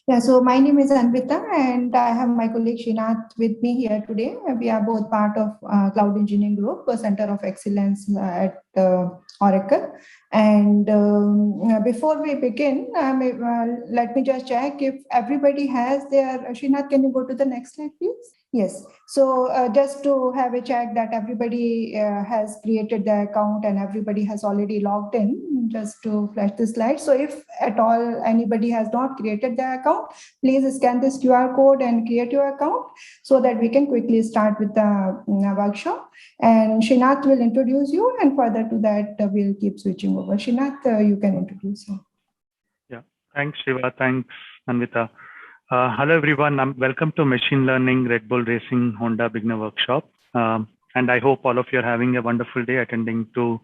Yeah, so my name is Anvita, and I have my colleague Srinath with me here today. We are both part of Cloud Engineering Group, a Center of Excellence at Oracle. And before we begin, let me just check if everybody has their. Srinath, can you go to the next slide, please? Yes. So just to have a check that everybody has created their account and everybody has already logged in, just to flash this slide. So if at all anybody has not created their account, please scan this QR code and create your account so that we can quickly start with the workshop. And Srinath will introduce you, and further to that, we'll keep switching over. Srinath, you can introduce you. Yeah, thanks, Shiva. Thanks, Anvita. Hello, everyone. Welcome to Machine Learning Red Bull Racing Honda Beginner Workshop. And I hope all of you are having a wonderful day attending to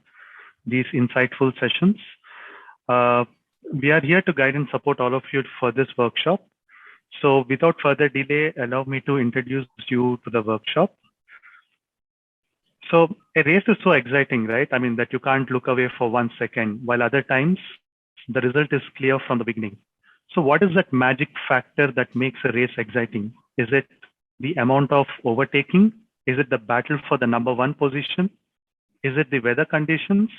these insightful sessions. We are here to guide and support all of you for this workshop. So without further delay, allow me to introduce you to the workshop. So a race is so exciting, right? I mean, that you can't look away for 1 second, while other times the result is clear from the beginning. So what is that magic factor that makes a race exciting? Is it the amount of overtaking? Is it the battle for the #1 position? Is it the weather conditions?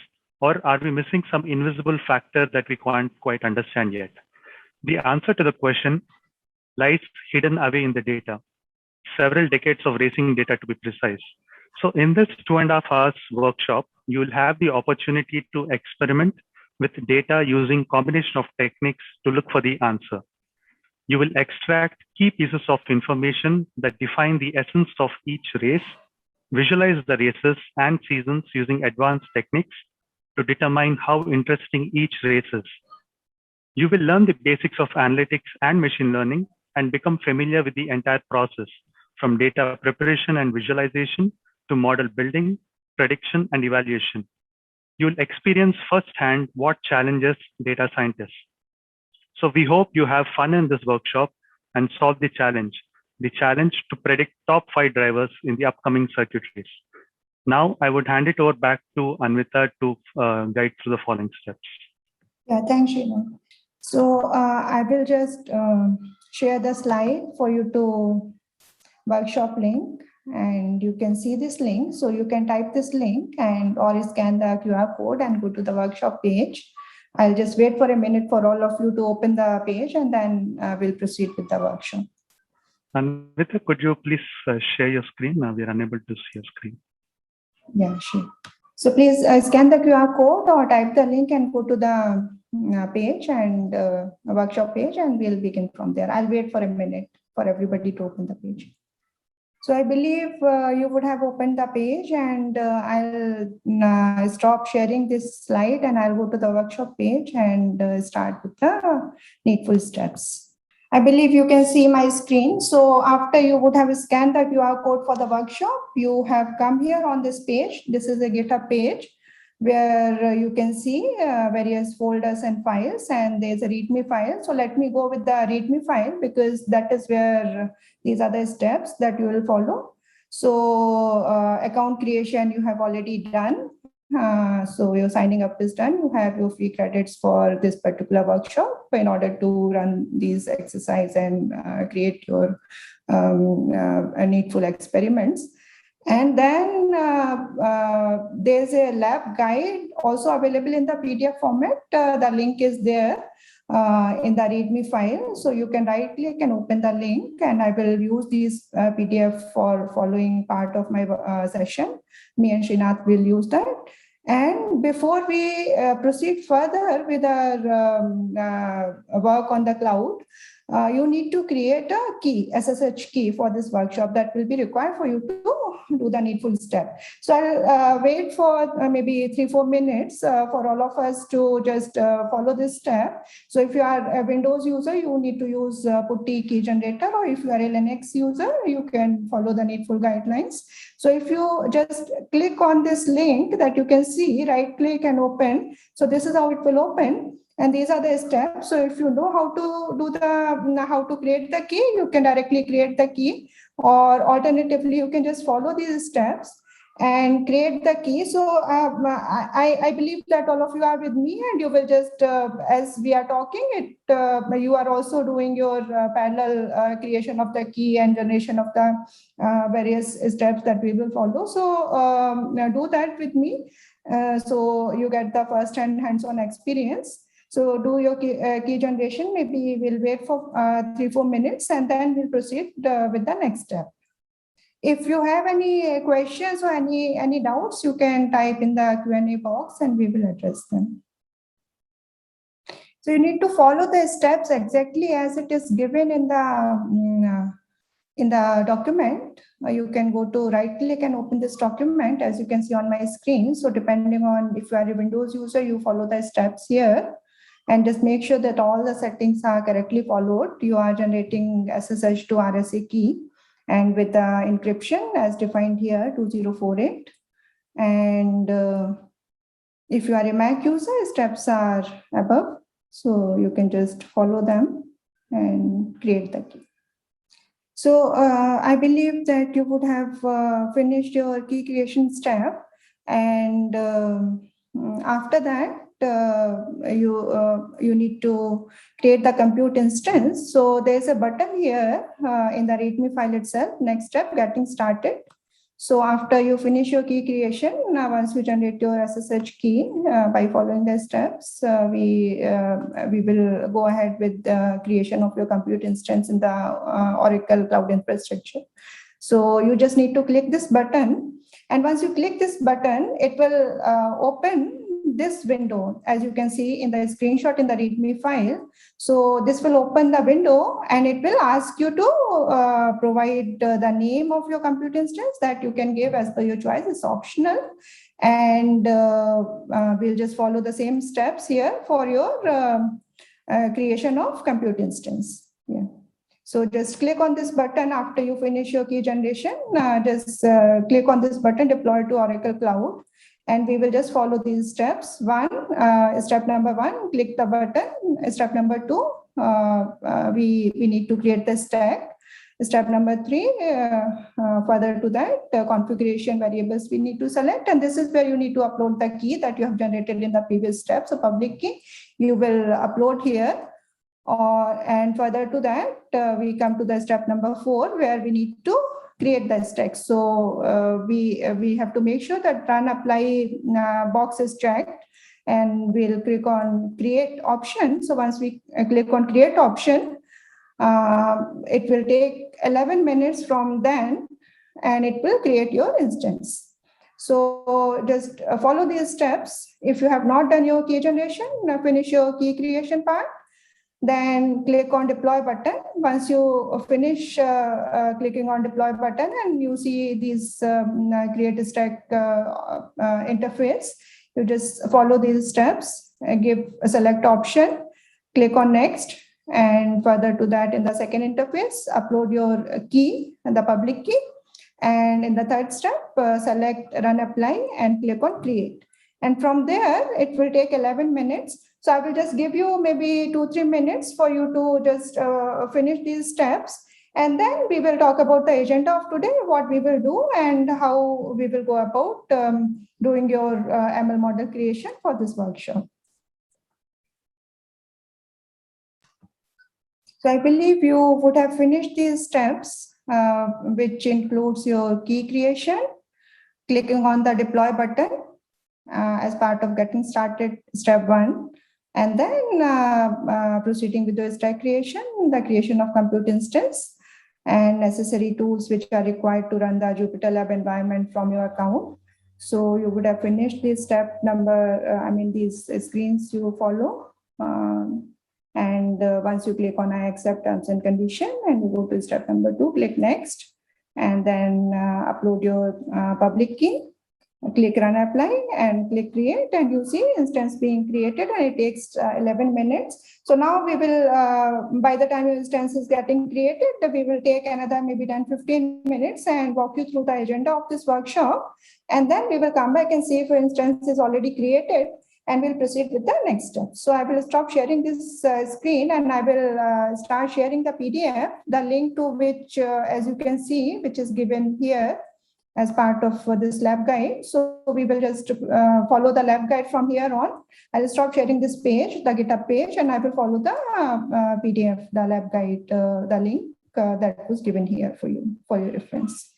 Or are we missing some invisible factor that we can't quite understand yet? The answer to the question lies hidden away in the data, several decades of racing data to be precise. So in this 2.5 hours workshop, you will have the opportunity to experiment with data using combination of techniques to look for the answer. You will extract key pieces of information that define the essence of each race, visualize the races and seasons using advanced techniques to determine how interesting each race is. You will learn the basics of analytics and machine learning and become familiar with the entire process, from data preparation and visualization to model building, prediction, and evaluation. You'll experience firsthand what challenges data scientists. So we hope you have fun in this workshop and solve the challenge to predict top 5 drivers in the upcoming circuit race. Now I would hand it over back to Anvita to guide through the following steps. Yeah, thanks, Srinath. So I will just share the slide for you to workshop link, and you can see this link. So you can type this link and or scan the QR code and go to the workshop page. I'll just wait for a minute for all of you to open the page, and then we'll proceed with the workshop. Anvita, could you please share your screen? We are unable to see your screen. Yeah, sure. So please scan the QR code or type the link and go to the page and workshop page, and we'll begin from there. I'll wait for a minute for everybody to open the page. So I believe you would have opened the page, and I'll stop sharing this slide and I'll go to the workshop page and start with the needful steps. I believe you can see my screen. So after you would have scanned the QR code for the workshop, you have come here on this page. This is a GitHub page where you can see various folders and files, and there's a README file. So let me go with the README file because that is where these are the steps that you will follow. So account creation you have already done. So your signing up is done. You have your free credits for this particular workshop in order to run these exercise and create your needful experiments. And then there's a lab guide also available in the PDF format. The link is there in the README file. So you can right click and open the link, and I will use these PDF for following part of my session. Me and Srinath will use that. And before we proceed further with our work on the cloud, you need to create a key, SSH key for this workshop that will be required for you to do the needful step. So I'll wait for maybe 3-4 minutes for all of us to just follow this step. So if you are a Windows user, you need to use PuTTY key generator, or if you are a Linux user, you can follow the needful guidelines. So if you just click on this link that you can see, right click and open. So this is how it will open. And these are the steps. So if you know how to do how to create the key, you can directly create the key, or alternatively, you can just follow these steps. and create the key. So I believe that all of you are with me, and you will just, as we are talking, you are also doing your parallel creation of the key and generation of the various steps that we will follow. So now do that with me. So you get the first hand hands-on experience. So do your key generation. Maybe we'll wait for 3-4 minutes, and then we'll proceed with the next step. If you have any questions or any doubts, you can type in the Q&A box and we will address them. So you need to follow the steps exactly as it is given in the document. You can go to right click and open this document, as you can see on my screen. So depending on if you are a Windows user, you follow the steps here. And just make sure that all the settings are correctly followed. You are generating SSH to RSA key, and with the encryption as defined here, 2048. And if you are a Mac user, steps are above. So you can just follow them and create the key. So I believe that you would have finished your key creation step. And after that, you need to create the compute instance. So there's a button here in the README file itself. Next step, getting started. So after you finish your key creation, once you generate your SSH key by following the steps, we will go ahead with the creation of your compute instance in the Oracle Cloud Infrastructure. So you just need to click this button. And once you click this button, it will open this window, as you can see in the screenshot in the README file. So this will open the window and it will ask you to provide the name of your compute instance that you can give as per your choice. It's optional. And we'll just follow the same steps here for your creation of compute instance. Yeah. So just click on this button after you finish your key generation. Just click on this button, deploy to Oracle Cloud. And we will just follow these steps. Step number 1, click the button. Step number 2, we need to create the stack. Step number 3, further to that, configuration variables we need to select. And this is where you need to upload the key that you have generated in the previous steps. So public key, you will upload here. And further to that, we come to the step number 4, where we need to create the stack. So we have to make sure that run apply box is checked, and we'll click on create option. So once we click on create option, it will take 11 minutes from then, and it will create your instance. So just follow these steps. If you have not done your key generation, finish your key creation part, then click on deploy button. Once you finish clicking on deploy button and you see these create a stack interface, you just follow these steps, give a select option, click on next, and further to that in the second interface, upload your key and the public key. And in the third step, select run apply and click on create. And from there, it will take 11 minutes. So I will just give you maybe 2-3 minutes for you to just finish these steps. And then we will talk about the agenda of today, what we will do and how we will go about doing your ML model creation for this workshop. So I believe you would have finished these steps, which includes your key creation, clicking on the deploy button as part of getting started, step 1. And then proceeding with the stack creation, the creation of compute instance, and necessary tools which are required to run the JupyterLab environment from your account. So you would have finished this step number, these screens you follow. And once you click on I accept terms and condition and you go to step number 2, click next, and then upload your public key. Click run apply and click create, and you see instance being created, and it takes 11 minutes. So now we will, by the time your instance is getting created, we will take another maybe 10-15 minutes and walk you through the agenda of this workshop. And then we will come back and see if your instance is already created, and we'll proceed with the next step. So I will stop sharing this screen, and I will start sharing the PDF, the link to which, as you can see, which is given here. as part of this lab guide. So we will just follow the lab guide from here on. I'll stop sharing this page, the GitHub page, and I will follow the PDF, the lab guide, the link that was given here for you, for your reference.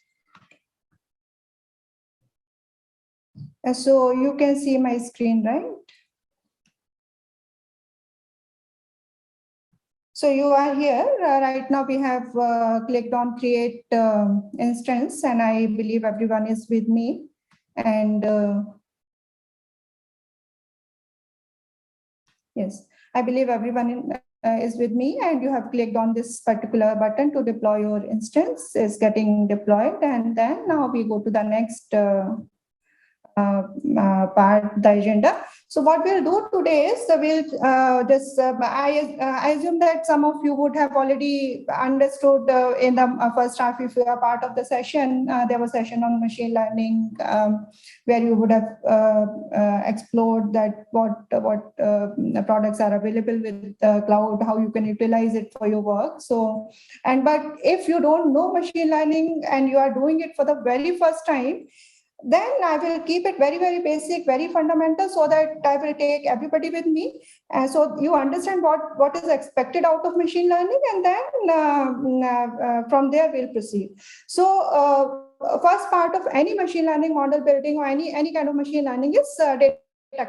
So you can see my screen, right? So you are here. Right now we have clicked on create instance, and I believe everyone is with me. And yes, I believe everyone is with me, and you have clicked on this particular button to deploy your instance. Is getting deployed, and then now we go to the next part, the agenda. So what we'll do today is I assume that some of you would have already understood in the first half, if you are part of the session, there was a session on machine learning where you would have explored that what products are available with the cloud, how you can utilize it for your work. So, but if you don't know machine learning and you are doing it for the very first time, then I will keep it very, very basic, very fundamental, so that I will take everybody with me. So you understand what is expected out of machine learning, and then from there we'll proceed. So first part of any machine learning model building or any kind of machine learning is data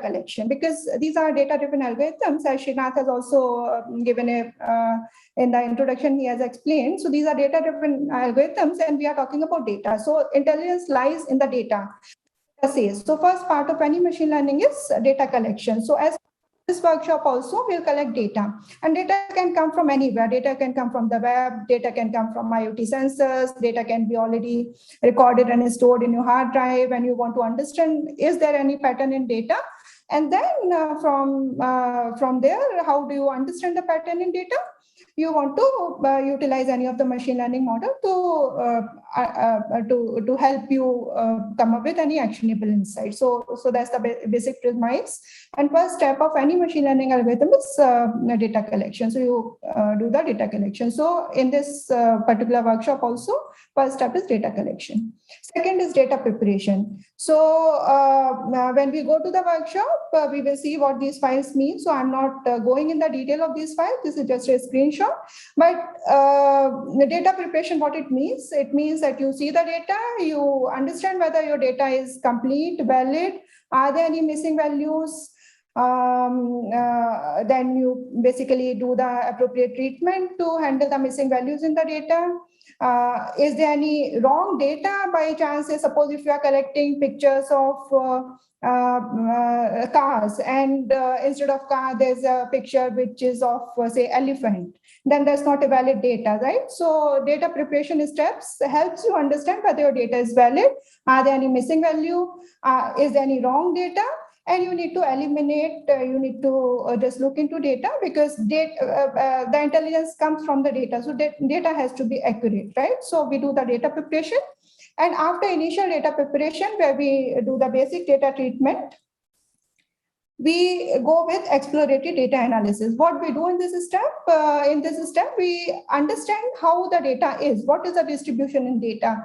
collection, because these are data-driven algorithms, as Srinath has also given in the introduction, he has explained. So these are data-driven algorithms, and we are talking about data. So intelligence lies in the data. So first part of any machine learning is data collection. So as this workshop also will collect data, and data can come from anywhere. Data can come from the web, data can come from IoT sensors, data can be already recorded and stored in your hard drive, and you want to understand, is there any pattern in data? And then from there, how do you understand the pattern in data? You want to utilize any of the machine learning model to help you come up with any actionable insight. So that's the basic premise. And first step of any machine learning algorithm is data collection. So you do the data collection. So in this particular workshop also, first step is data collection. Second is data preparation. So when we go to the workshop, we will see what these files mean. So I'm not going in the detail of these files. This is just a screenshot. But the data preparation, what it means that you see the data, you understand whether your data is complete, valid, are there any missing values? Then you basically do the appropriate treatment to handle the missing values in the data. Is there any wrong data by chance? Suppose if you are collecting pictures of cars, and instead of car there's a picture which is of say elephant, then that's not a valid data, right? So data preparation steps helps you understand whether your data is valid, are there any missing value, is there any wrong data, and you need to eliminate, you need to just look into data, because the intelligence comes from the data. So data has to be accurate, right? So we do the data preparation. And after initial data preparation, where we do the basic data treatment, we go with exploratory data analysis. What we do in this step, we understand how the data is, what is the distribution in data.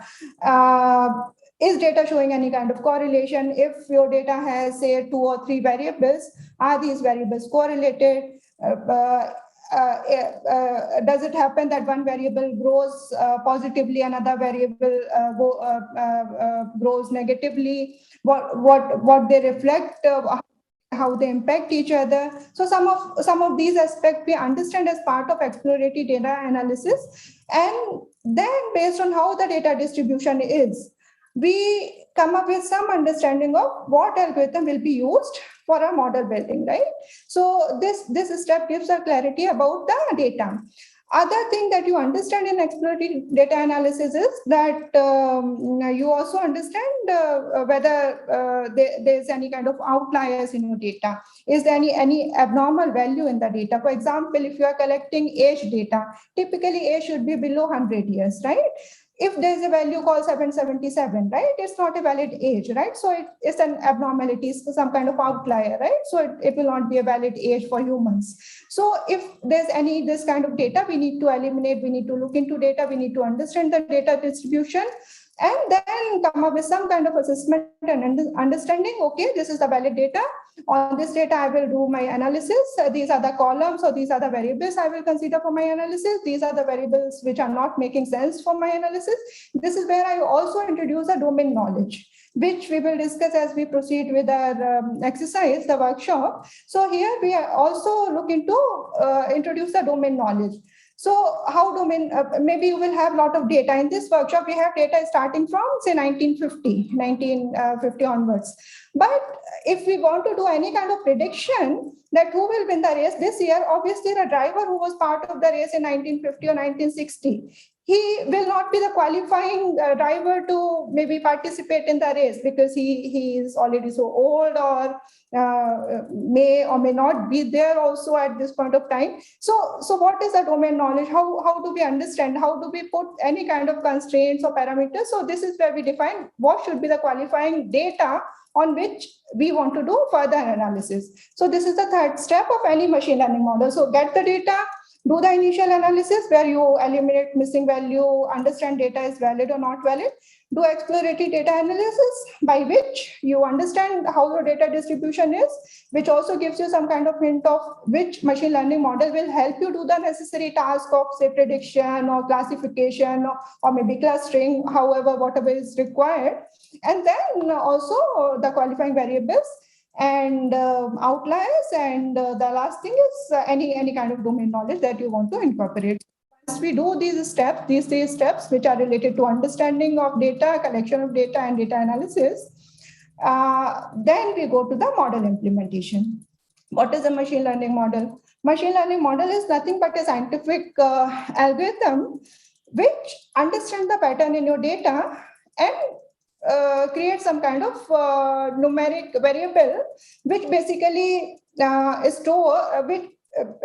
Is data showing any kind of correlation? If your data has, say, 2 or 3 variables, are these variables correlated? Does it happen that one variable grows positively, another variable grows negatively? What they reflect, how they impact each other. So some of these aspects we understand as part of exploratory data analysis. And then based on how the data distribution is, we come up with some understanding of what algorithm will be used for a model building, right? So this step gives a clarity about the data. Other thing that you understand in exploratory data analysis is that you also understand whether there's any kind of outliers in your data. Is there any abnormal value in the data? For example, if you are collecting age data, typically age should be below 100 years, right? If there's a value called 777, right, it's not a valid age, right? So it's an abnormality, some kind of outlier, right? So it will not be a valid age for humans. So if there's this kind of data, we need to eliminate, we need to look into data, we need to understand the data distribution. and then come up with some kind of assessment and understanding, okay, this is the valid data. On this data, I will do my analysis. These are the columns, or these are the variables I will consider for my analysis. These are the variables which are not making sense for my analysis. This is where I also introduce a domain knowledge, which we will discuss as we proceed with our exercise, the workshop. So here we are also looking to introduce the domain knowledge. So how domain, maybe you will have a lot of data. In this workshop, we have data starting from, say, 1950 onwards. But if we want to do any kind of prediction that who will win the race this year, obviously the driver who was part of the race in 1950 or 1960, he will not be the qualifying driver to maybe participate in the race, because he is already so old, or may or may not be there also at this point of time. So what is the domain knowledge? How do we understand? How do we put any kind of constraints or parameters? So this is where we define what should be the qualifying data on which we want to do further analysis. So this is the third step of any machine learning model. So get the data, do the initial analysis where you eliminate missing value, understand data is valid or not valid, do exploratory data analysis by which you understand how your data distribution is, which also gives you some kind of hint of which machine learning model will help you do the necessary task of, say, prediction or classification, or maybe clustering, however, whatever is required. And then also the qualifying variables and outliers, and the last thing is any kind of domain knowledge that you want to incorporate. Once we do these steps, these three steps, which are related to understanding of data, collection of data, and data analysis, then we go to the model implementation. What is a machine learning model? Machine learning model is nothing but a scientific algorithm which understands the pattern in your data and create some kind of numeric variable, which basically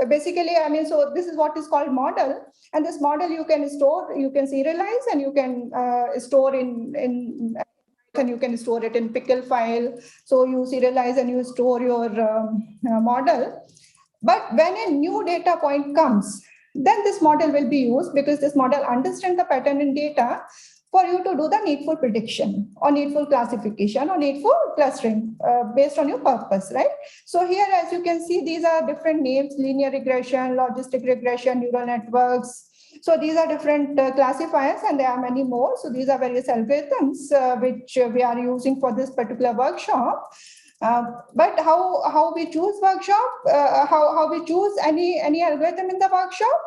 basically, I mean, so this is what is called model, and this model you can store, you can serialize, and you can store and you can store it in pickle file. So you serialize and you store your model. But when a new data point comes, then this model will be used, because this model understands the pattern in data for you to do the needful prediction or needful classification or needful clustering based on your purpose, right? So here, as you can see, these are different names: linear regression, logistic regression, neural networks. So these are different classifiers, and there are many more. So these are various algorithms which we are using for this particular workshop. But how we choose workshop, how we choose any algorithm in the workshop,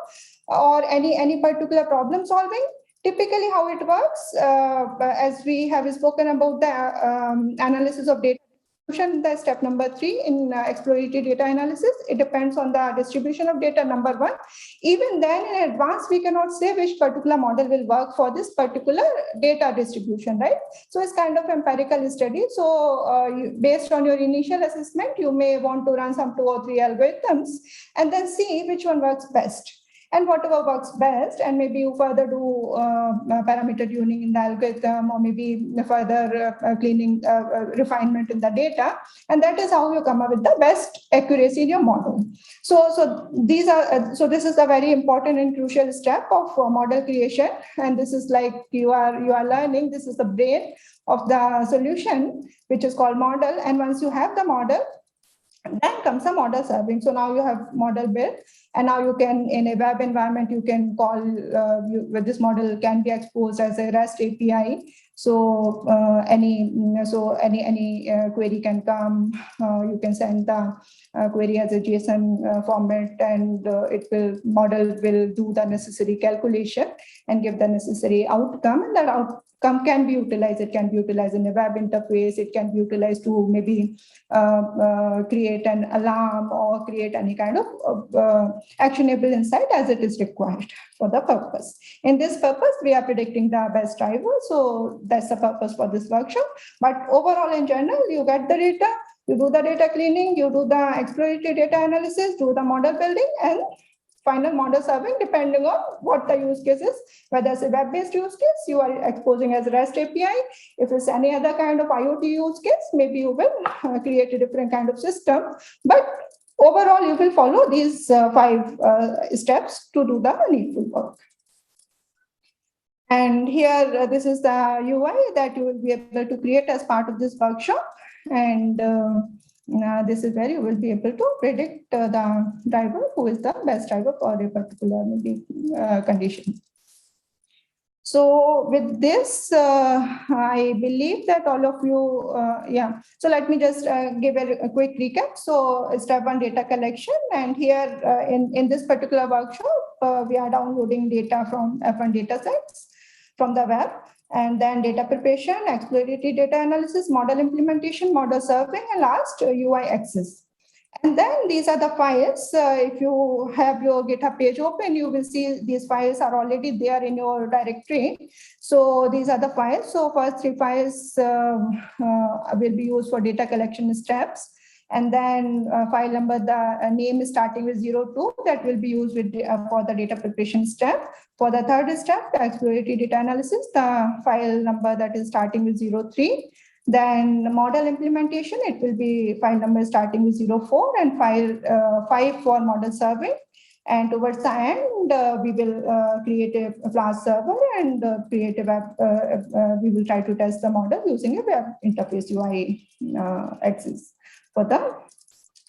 or any particular problem solving. Typically, how it works, as we have spoken about the analysis of data distribution, the step number 3 in exploratory data analysis, it depends on the distribution of data, number 1. Even then, in advance, we cannot say which particular model will work for this particular data distribution, right? So it's kind of empirical study. So based on your initial assessment, you may want to run some 2 or 3 algorithms and then see which one works best. And whatever works best, and maybe you further do parameter tuning in the algorithm, or maybe further cleaning, refinement in the data, and that is how you come up with the best accuracy in your model. So these are so this is a very important and crucial step of model creation, and this is like you are learning. This is the brain of the solution, which is called model. And once you have the model, then comes the model serving. So now you have model built, and now you can, in a web environment, you can call, this model can be exposed as a REST API. So any query can come. You can send the query as a JSON format, and model will do the necessary calculation and give the necessary outcome. And that outcome can be utilized. It can be utilized in a web interface. It can be utilized to maybe create an alarm or create any kind of actionable insight as it is required for the purpose. In this purpose, we are predicting the best driver. So that's the purpose for this workshop. But overall, in general, you get the data, you do the data cleaning, you do the exploratory data analysis, do the model building, and final model serving, depending on what the use case is. Whether it's a web-based use case, you are exposing as a REST API. If it's any other kind of IoT use case, maybe you will create a different kind of system. But overall, you will follow these 5 steps to do the needful work. And here, this is the UI that you will be able to create as part of this workshop. And this is where you will be able to predict the driver who is the best driver for a particular maybe condition. So with this, I believe that all of you, yeah. So let me just give a quick recap. So step one, data collection. And here in this particular workshop, we are downloading data from F1 datasets from the web. And then data preparation, exploratory data analysis, model implementation, model serving, and last UI access. And then these are the files. If you have your GitHub page open, you will see these files are already there in your directory. So these are the files. So first three files will be used for data collection steps. And then file number, the name is starting with 02, that will be used with for the data preparation step. For the third step, the exploratory data analysis, the file number that is starting with 03. Then model implementation, it will be file number starting with 04 and file 5 for model survey. And towards the end, we will create a Flask server and create a web. We will try to test the model using a web interface UI access for the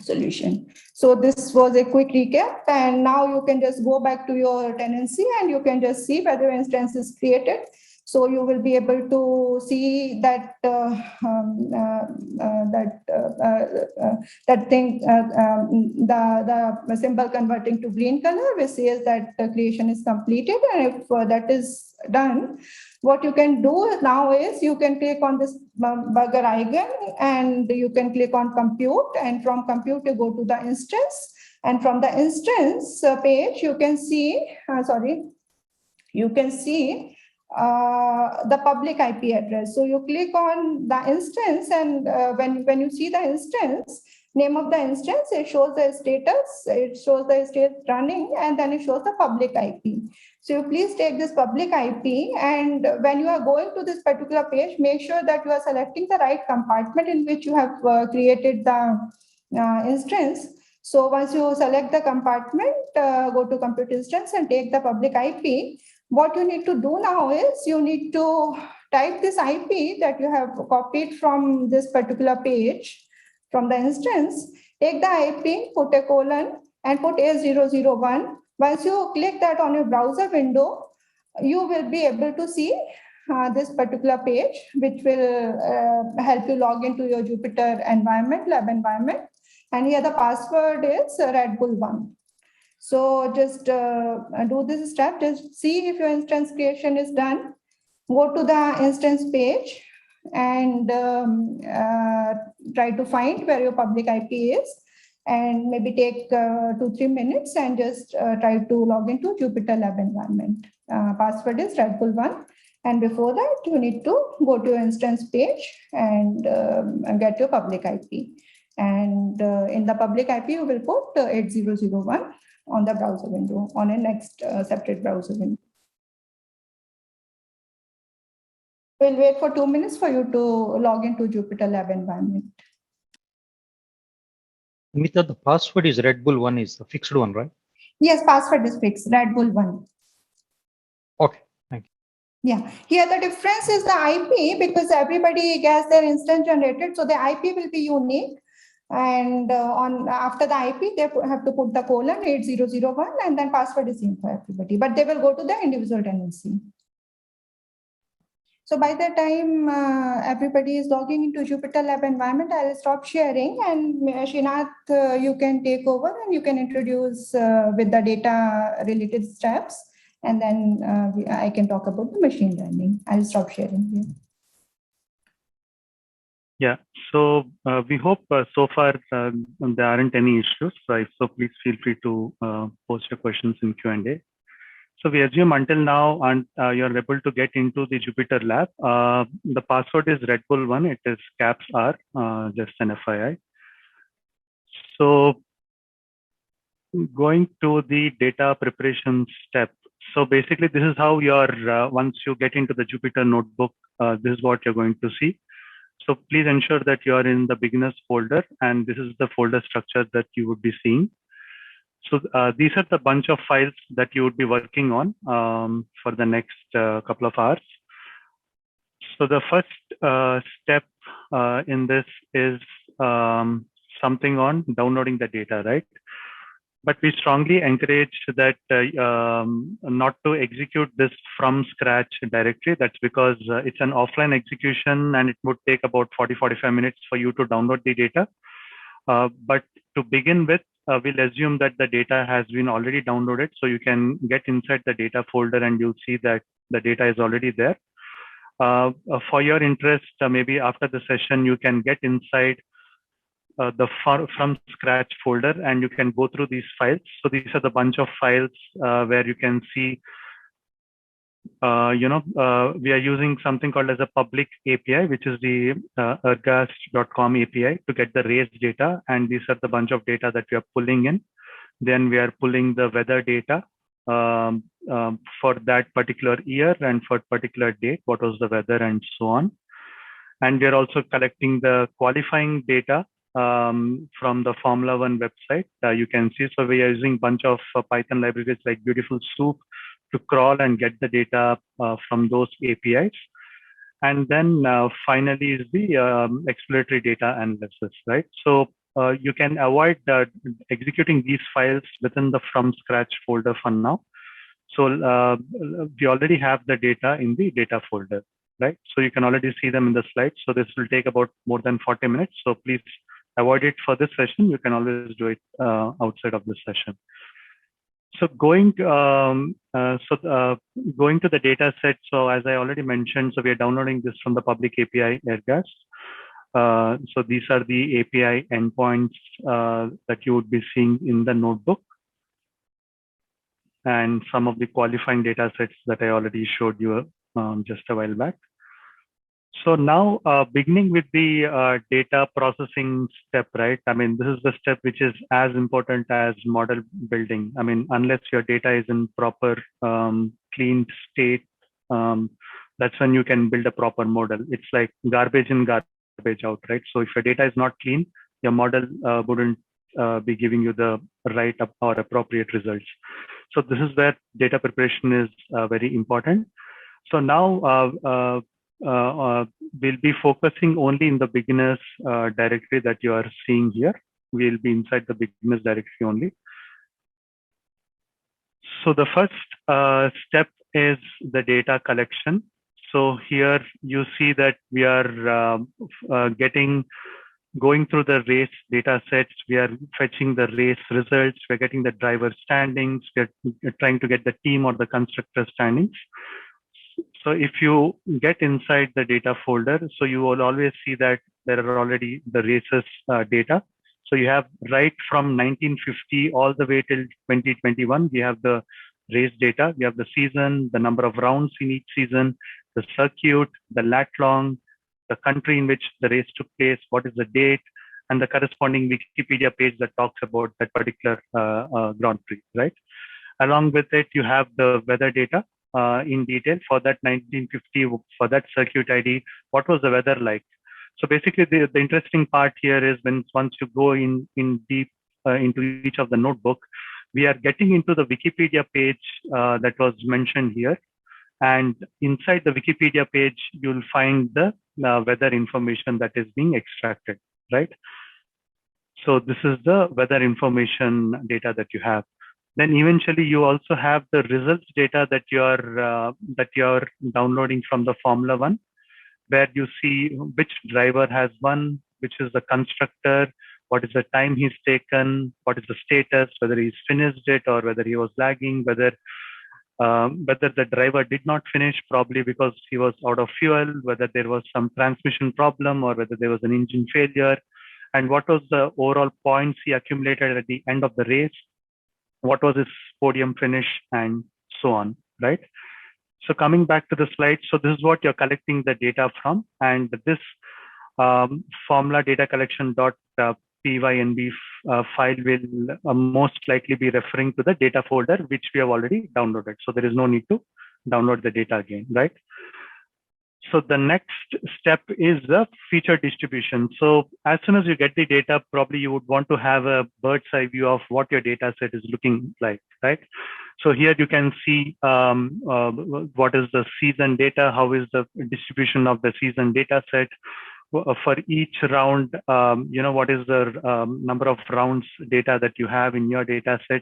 solution. So this was a quick recap, and now you can just go back to your tenancy and you can just see whether instance is created. So you will be able to see that that thing, the symbol converting to green color, which says that the creation is completed. And if that is done, what you can do now is you can click on this burger icon and you can click on compute, and from compute you go to the instance, and from the instance page you can see the public IP address. So you click on the instance, and when you see the instance, name of the instance, it shows the status, it shows the state running, and then it shows the public IP. So you please take this public IP, and when you are going to this particular page, make sure that you are selecting the right compartment in which you have created the instance. So once you select the compartment, go to compute instance and take the public IP. What you need to do now is you need to type this IP that you have copied from this particular page from the instance, take the IP, put a colon and put A001. Once you click that on your browser window, you will be able to see this particular page, which will help you log into your Jupyter environment, lab environment. And here the password is Red Bull 1. So just do this step, just see if your instance creation is done. Go to the instance page and try to find where your public IP is, and maybe take 2-3 minutes and just try to log into Jupyter Lab environment. Password is Red Bull 1. And before that, you need to go to your instance page and get your public IP. And in the public IP, you will put 8001 on the browser window, on a next separate browser window. We'll wait for 2 minutes for you to log into Jupyter Lab environment. Amita, the password is Red Bull 1 is the fixed one, right? Yes, password is fixed, Red Bull 1. Okay, thank you. Yeah, here the difference is the IP, because everybody gets their instance generated, so the IP will be unique. And after the IP, they have to put the colon 8001, and then password is same for everybody, but they will go to the individual tenancy. So by the time everybody is logging into Jupyter Lab environment, I'll stop sharing, and Srinath, you can take over and you can introduce with the data related steps, and then I can talk about the machine learning. I'll stop sharing here. Yeah, so we hope so far there aren't any issues. So please feel free to post your questions in Q&A. So we assume until now and you're able to get into the Jupyter Lab. The password is Red Bull 1. It is caps R, just an FYI. So going to the data preparation step. So basically, this is how you're once you get into the Jupyter notebook, this is what you're going to see. So please ensure that you are in the beginners folder, and this is the folder structure that you would be seeing. So these are the bunch of files that you would be working on for the next couple of hours. So the first step in this is something on downloading the data, right? But we strongly encourage that not to execute this from scratch directly. That's because it's an offline execution and it would take about 40-45 minutes for you to download the data. But to begin with, we'll assume that the data has been already downloaded. So you can get inside the data folder and you'll see that the data is already there. For your interest, maybe after the session, you can get inside the from scratch folder and you can go through these files. So these are the bunch of files where you can see, we are using something called as a public API, which is the Ergast.com API to get the race data. And these are the bunch of data that we are pulling in. Then we are pulling the weather data for that particular year and for particular date, what was the weather and so on. And we are also collecting the qualifying data from the Formula One website. You can see, so we are using a bunch of Python libraries like Beautiful Soup to crawl and get the data from those APIs. And then finally is the exploratory data analysis, right? So you can avoid executing these files within the from scratch folder for now. So we already have the data in the data folder, right? So you can already see them in the slides. So this will take about more than 40 minutes. So please avoid it for this session. You can always do it outside of this session. So going to the data set. So as I already mentioned, so we are downloading this from the public API Ergast. So these are the API endpoints that you would be seeing in the notebook, and some of the qualifying data sets that I already showed you just a while back. So now beginning with the data processing step, right? I mean, this is the step which is as important as model building. I mean, unless your data is in proper clean state, that's when you can build a proper model. It's like garbage in, garbage out, right? So if your data is not clean, your model wouldn't be giving you the right or appropriate results. So this is where data preparation is very important. So now we'll be focusing only in the beginners directory that you are seeing here. We'll be inside the beginners directory only. So the first step is the data collection. So here you see that we are going through the race data sets. We are fetching the race results. We're getting the driver standings. We're trying to get the team or the constructor standings. So if you get inside the data folder, so you will always see that there are already the races data. So you have right from 1950 all the way till 2021, we have the race data. We have the season, the number of rounds in each season, the circuit, the lat long, the country in which the race took place, what is the date, and the corresponding Wikipedia page that talks about that particular Grand Prix, right? Along with it, you have the weather data in detail for that 1950, for that circuit ID, what was the weather like? So basically the interesting part here is once you go in deep into each of the notebook, we are getting into the Wikipedia page that was mentioned here. And inside the Wikipedia page, you'll find the weather information that is being extracted, right? So this is the weather information data that you have. Then eventually you also have the results data that you're downloading from the Formula One, where you see which driver has won, which is the constructor, what is the time he's taken, what is the status, whether he's finished it or whether he was lagging, whether the driver did not finish, probably because he was out of fuel, whether there was some transmission problem or whether there was an engine failure, and what was the overall points he accumulated at the end of the race, what was his podium finish, and so on, right? So coming back to the slide, so this is what you're collecting the data from, and this formula data collection.pynb file will most likely be referring to the data folder, which we have already downloaded. So there is no need to download the data again, right? So the next step is the feature distribution. So as soon as you get the data, probably you would want to have a bird's eye view of what your data set is looking like, right? So here you can see what is the season data, how is the distribution of the season data set. For each round, what is the number of rounds data that you have in your data set.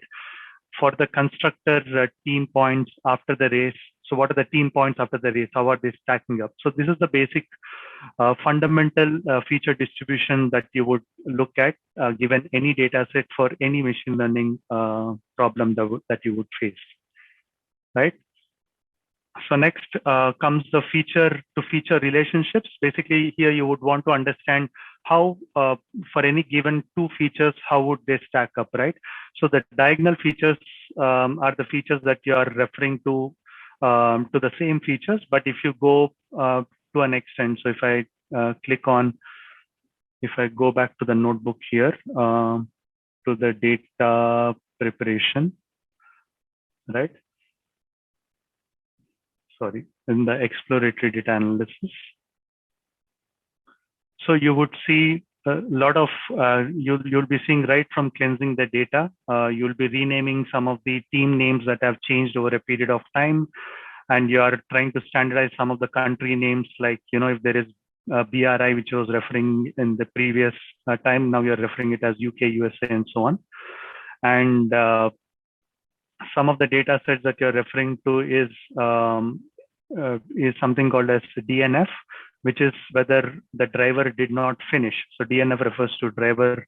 For the constructor team points after the race. So what are the team points after the race? How are they stacking up? So this is the basic fundamental feature distribution that you would look at given any data set for any machine learning problem that you would face, right? So next comes the feature to feature relationships. Basically here you would want to understand how for any given two features, how would they stack up, right? So the diagonal features are the features that you are referring to the same features. But if you go to an extent, so if I click on, if I go back to the notebook here, to the data preparation, right? Sorry, in the exploratory data analysis. So you would see a lot of, you'll be seeing right from cleansing the data, you'll be renaming some of the team names that have changed over a period of time. And you are trying to standardize some of the country names, like, if there is BRI, which was referring in the previous time, now you're referring it as UK, USA, and so on. And some of the data sets that you're referring to is something called as DNF, which is whether the driver did not finish. So DNF refers to driver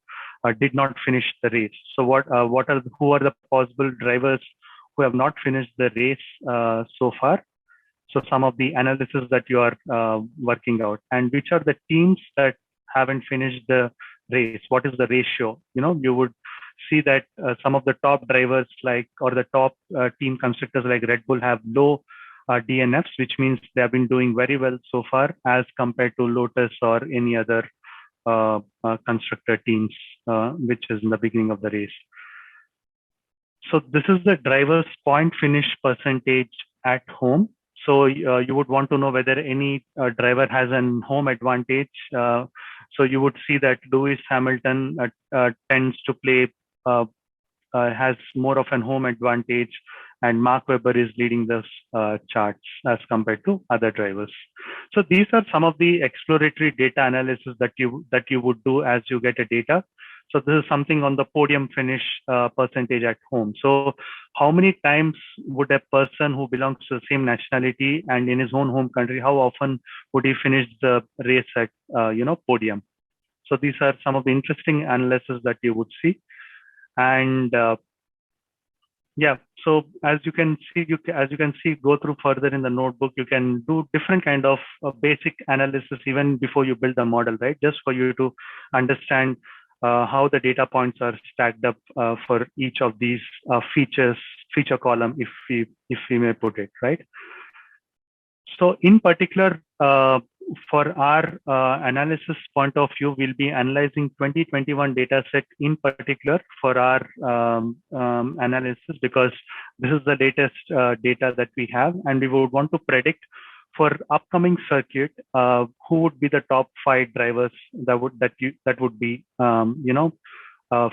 did not finish the race. So who are the possible drivers who have not finished the race so far? So some of the analysis that you are working out, and which are the teams that haven't finished the race? What is the ratio? You would see that some of the top drivers or the top team constructors like Red Bull have low DNFs, which means they have been doing very well so far as compared to Lotus or any other constructor teams, which is in the beginning of the race. So this is the driver's point finish percentage at home. So you would want to know whether any driver has an home advantage. So you would see that Lewis Hamilton tends to play, has more of an home advantage, and Mark Webber is leading the charts as compared to other drivers. So these are some of the exploratory data analysis that you would do as you get a data. So this is something on the podium finish percentage at home. So how many times would a person who belongs to the same nationality and in his own home country, how often would he finish the race at podium? So these are some of the interesting analysis that you would see. And yeah, so as you can see, go through further in the notebook, you can do different kind of basic analysis even before you build the model, right? Just for you to understand how the data points are stacked up for each of these feature column, if we may put it, right? So in particular, for our analysis point of view, we'll be analyzing 2021 data set in particular for our analysis, because this is the latest data that we have, and we would want to predict for upcoming circuit who would be the top 5 drivers that would be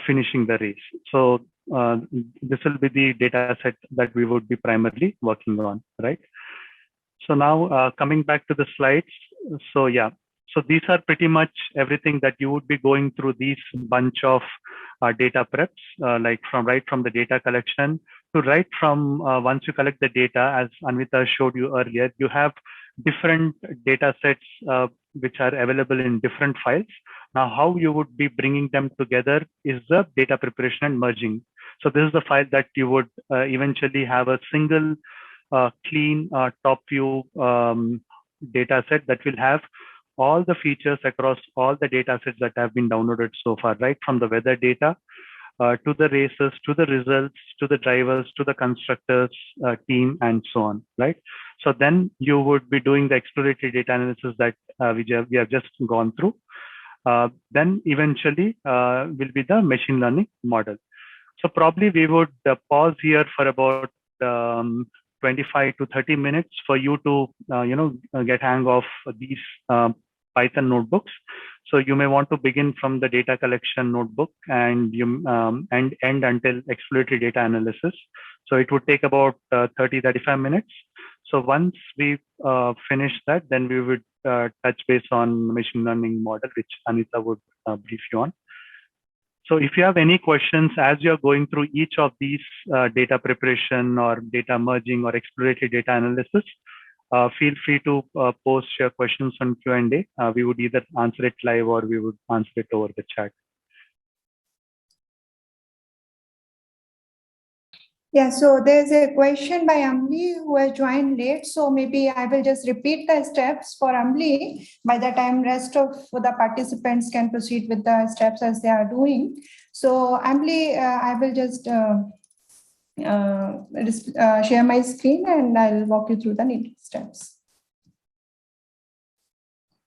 finishing the race. So this will be the data set that we would be primarily working on, right? So now coming back to the slides. So yeah, so these are pretty much everything that you would be going through these bunch of data preps, like right from the data collection to right from once you collect the data, as Anvita showed you earlier, you have different data sets which are available in different files. Now, how you would be bringing them together is the data preparation and merging. So this is the file that you would eventually have a single clean top view data set that will have all the features across all the data sets that have been downloaded so far, right from the weather data to the races, to the results, to the drivers, to the constructors, team, and so on, right? So then you would be doing the exploratory data analysis that we have just gone through. Then eventually will be the machine learning model. So probably we would pause here for about 25 to 30 minutes for you to, get hang of these Python notebooks. So you may want to begin from the data collection notebook and and end until exploratory data analysis. So it would take about 30-35 minutes. So once we finish that, then we would touch base on machine learning model, which Anita would brief you on. So if you have any questions as you're going through each of these data preparation or data merging or exploratory data analysis, feel free to post your questions on Q&A. We would either answer it live or we would answer it over the chat. Yeah, so there's a question by Amli who has joined late. So maybe I will just repeat the steps for Amli. By the time rest of the participants can proceed with the steps as they are doing. So Amli, I will just share my screen and I'll walk you through the needed steps.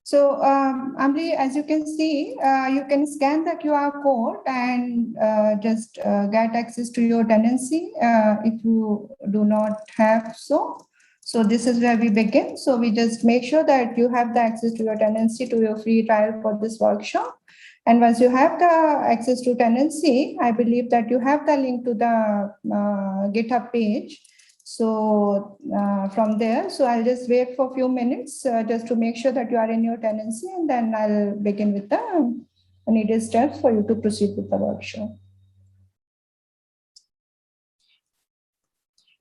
So Amli, as you can see, you can scan the QR code and just get access to your tenancy if you do not have so. So this is where we begin. So we just make sure that you have the access to your tenancy to your free trial for this workshop. And once you have the access to tenancy, I believe that you have the link to the GitHub page. So from there, so I'll just wait for a few minutes just to make sure that you are in your tenancy, and then I'll begin with the needed steps for you to proceed with the workshop.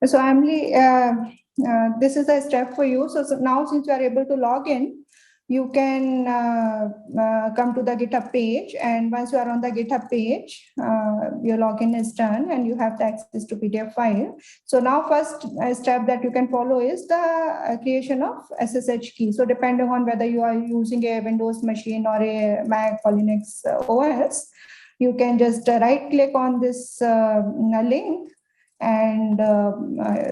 So Emily, this is a step for you. So now since you are able to log in, you can come to the GitHub page, and once you are on the GitHub page, your login is done and you have the access to PDF file. So now first step that you can follow is the creation of SSH key. So depending on whether you are using a Windows machine or a Mac or Linux OS, you can just right click on this link, and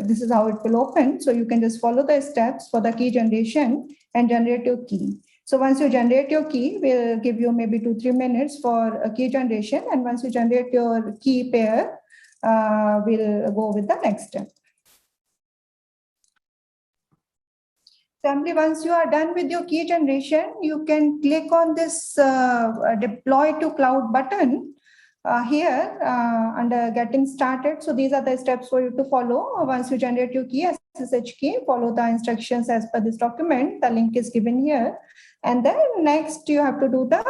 this is how it will open. So you can just follow the steps for the key generation and generate your key. So once you generate your key, we'll give you maybe 2-3 minutes for a key generation. And once you generate your key pair, we'll go with the next step. Simply, once you are done with your key generation, you can click on this deploy to cloud button here under getting started. So these are the steps for you to follow. Once you generate your key, SSH key, follow the instructions as per this document. The link is given here. And then next you have to do the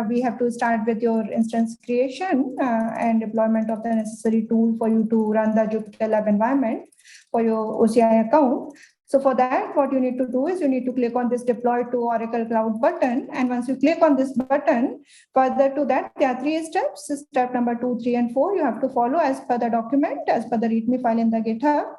we have to start with your instance creation and deployment of the necessary tool for you to run the JupyterLab environment for your OCI account. So for that, what you need to do is you need to click on this deploy to Oracle Cloud button. And once you click on this button, further to that, there are 3 steps. Step number 2, 3, and 4, you have to follow as per the document, as per the README file in the GitHub.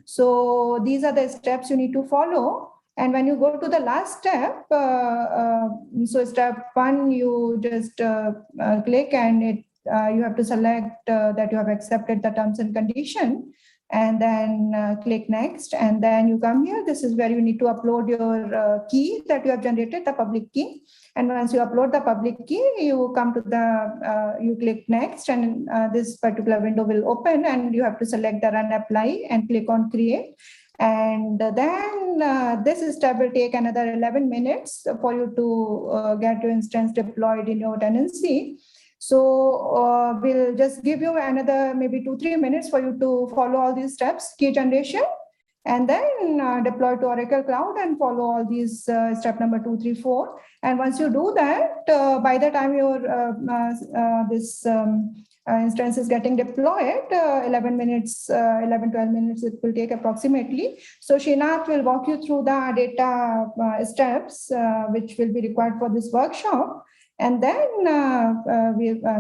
So these are the steps you need to follow. And when you go to the last step, so step 1, you just click and you have to select that you have accepted the terms and condition, and then click next, and then you come here. This is where you need to upload your key that you have generated, the public key. And once you upload the public key, you come to the, you click next, and this particular window will open, and you have to select the run apply and click on create. And then this step will take another 11 minutes for you to get your instance deployed in your tenancy. So we'll just give you another maybe 2-3 minutes for you to follow all these steps, key generation, and then deploy to Oracle Cloud and follow all these step number 2, 3, 4. And once you do that, by the time your this instance is getting deployed, 11 minutes, 11, 12 minutes it will take approximately. So Srinath will walk you through the data steps which will be required for this workshop. And then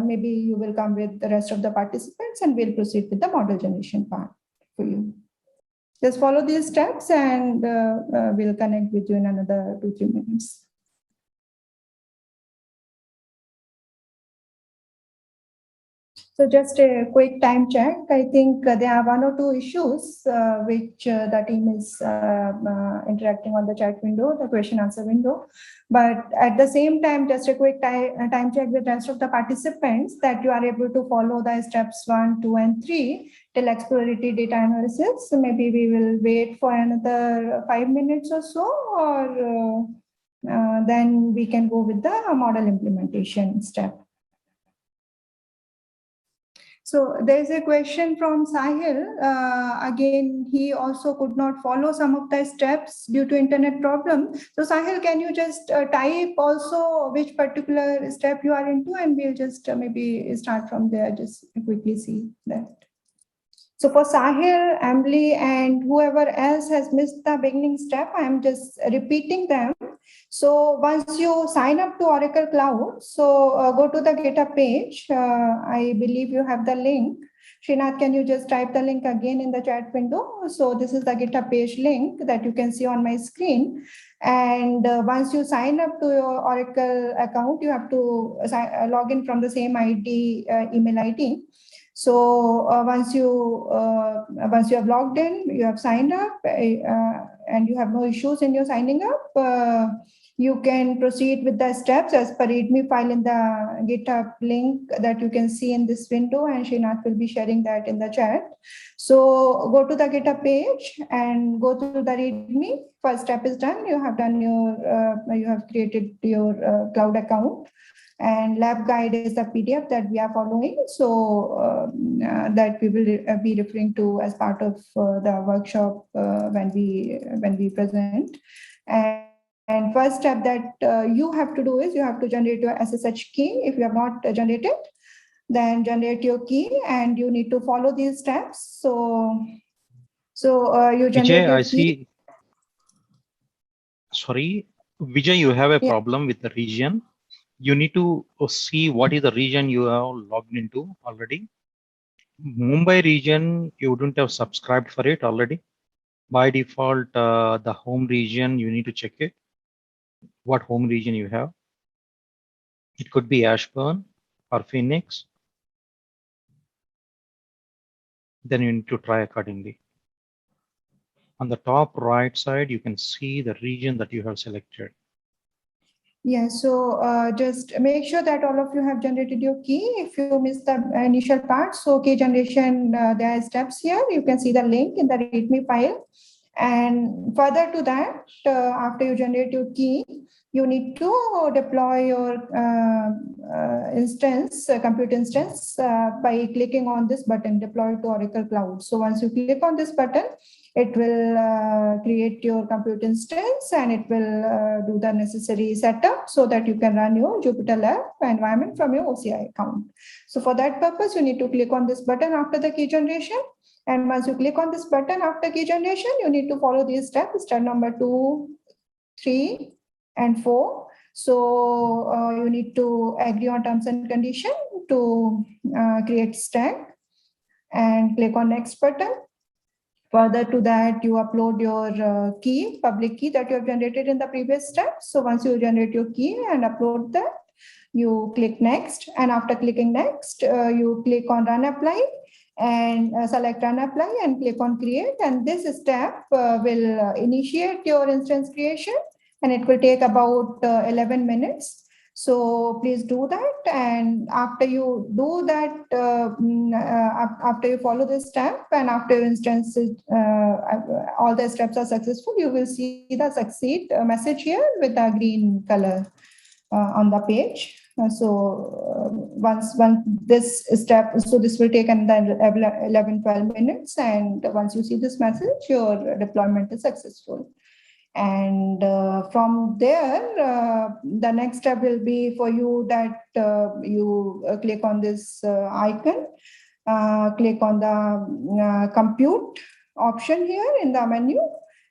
maybe you will come with the rest of the participants and we'll proceed with the model generation part for you. Just follow these steps and we'll connect with you in another 2-3 minutes. So just a quick time check. I think there are one or two issues which the team is interacting on the chat window, the question answer window. But at the same time, just a quick time check with rest of the participants that you are able to follow the steps 1, 2, and 3 till exploratory data analysis. So maybe we will wait for another 5 minutes or so, or then we can go with the model implementation step. So there's a question from Sahil. Again, he also could not follow some of the steps due to internet problem. So Sahil, can you just type also which particular step you are into, and we'll just maybe start from there, just quickly see that. So for Sahil, Emily, and whoever else has missed the beginning step, I am just repeating them. So once you sign up to Oracle Cloud, so go to the GitHub page. I believe you have the link. Srinath, can you just type the link again in the chat window? So this is the GitHub page link that you can see on my screen. And once you sign up to your Oracle account, you have to log in from the same ID, email ID. So once you have logged in, you have signed up, and you have no issues in your signing up, you can proceed with the steps as per README file in the GitHub link that you can see in this window, and Srinath will be sharing that in the chat. So go to the GitHub page and go to the README. First step is done. You have done your, you have created your cloud account. And lab guide is the PDF that we are following. So that we will be referring to as part of the workshop when we present. And first step that you have to do is you have to generate your SSH key. If you have not generated, then generate your key, and you need to follow these steps. So you generate Vijay, your I key. see. Sorry, Vijay, you have a Yeah. problem with the region. You need to see what is the region you have logged into already. Mumbai region, you wouldn't have subscribed for it already. By default, the home region, you need to check it. What home region you have. It could be Ashburn or Phoenix. Then you need to try accordingly. On the top right side, you can see the region that you have selected. Yeah, so just make sure that all of you have generated your key. If you missed the initial part, so key generation, there are steps here. You can see the link in the README file. And further to that, after you generate your key, you need to deploy your instance, compute instance, by clicking on this button, deploy to Oracle Cloud. So once you click on this button, it will create your compute instance, and it will do the necessary setup so that you can run your Jupyter Lab environment from your OCI account. So for that purpose, you need to click on this button after the key generation. And once you click on this button after key generation, you need to follow these steps, step number 2, 3, and 4. So you need to agree on terms and condition to create stack and click on next button. Further to that, you upload your key, public key that you have generated in the previous step. So once you generate your key and upload that, you click next. And after clicking next, you click on run apply and select run apply and click on create. And this step will initiate your instance creation, and it will take about 11 minutes. So please do that. And after you do that, after you follow this step and after your instance, all the steps are successful, you will see the succeed message here with the green color on the page. Once this step, so this will take another 11-12 minutes. And once you see this message, your deployment is successful. And from there, the next step will be for you that you click on this icon, click on the compute option here in the menu,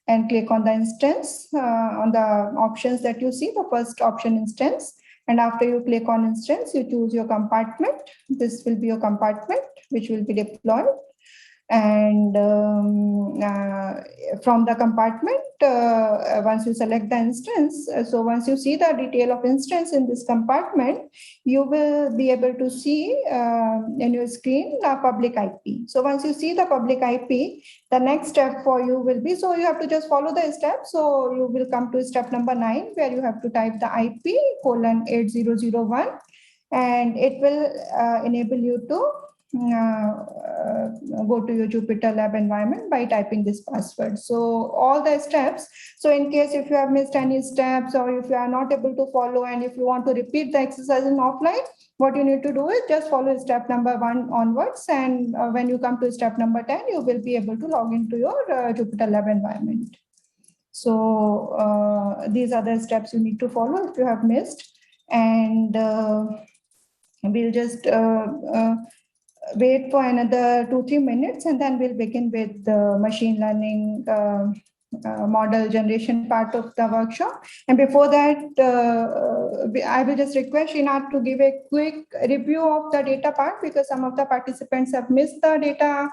and click on the instance on the options that you see, the first option instance. And after you click on instance, you choose your compartment. This will be your compartment, which will be deployed. And from the compartment, once you select the instance, so once you see the detail of instance in this compartment, you will be able to see in your screen the public IP. So once you see the public IP, the next step for you will be, so you have to just follow the steps. So you will come to step number 9, where you have to type the IP :8001, and it will enable you to go to your Jupyter Lab environment by typing this password. So all the steps. So in case if you have missed any steps, or if you are not able to follow, and if you want to repeat the exercise in offline, what you need to do is just follow step number 1 onwards. And when you come to step number 10, you will be able to log into your Jupyter Lab environment. So these are the steps you need to follow if you have missed. And we'll just wait for another 2-3 minutes, and then we'll begin with the machine learning model generation part of the workshop. And before that, I will just request Srinath to give a quick review of the data part, because some of the participants have missed the data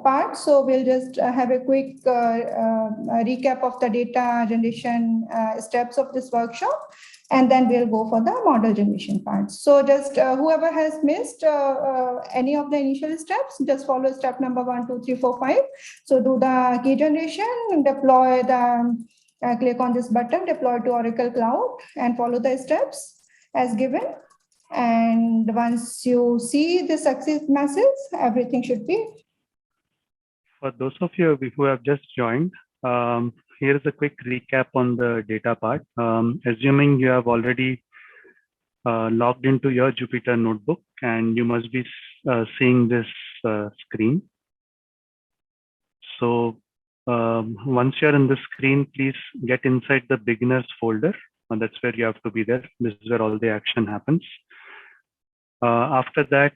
part. So we'll just have a quick recap of the data generation steps of this workshop, and then we'll go for the model generation part. So just whoever has missed any of the initial steps, just follow step number 1, 2, 3, 4, 5. So do the key generation, deploy the, click on this button, deploy to Oracle Cloud, and follow the steps as given. And once you see the success message, everything should be. For those of you who have just joined, here is a quick recap on the data part. Assuming you have already logged into your Jupyter Notebook, and you must be seeing this screen. So once you're in the screen, please get inside the beginners folder, and that's where you have to be there. This is where all the action happens. After that,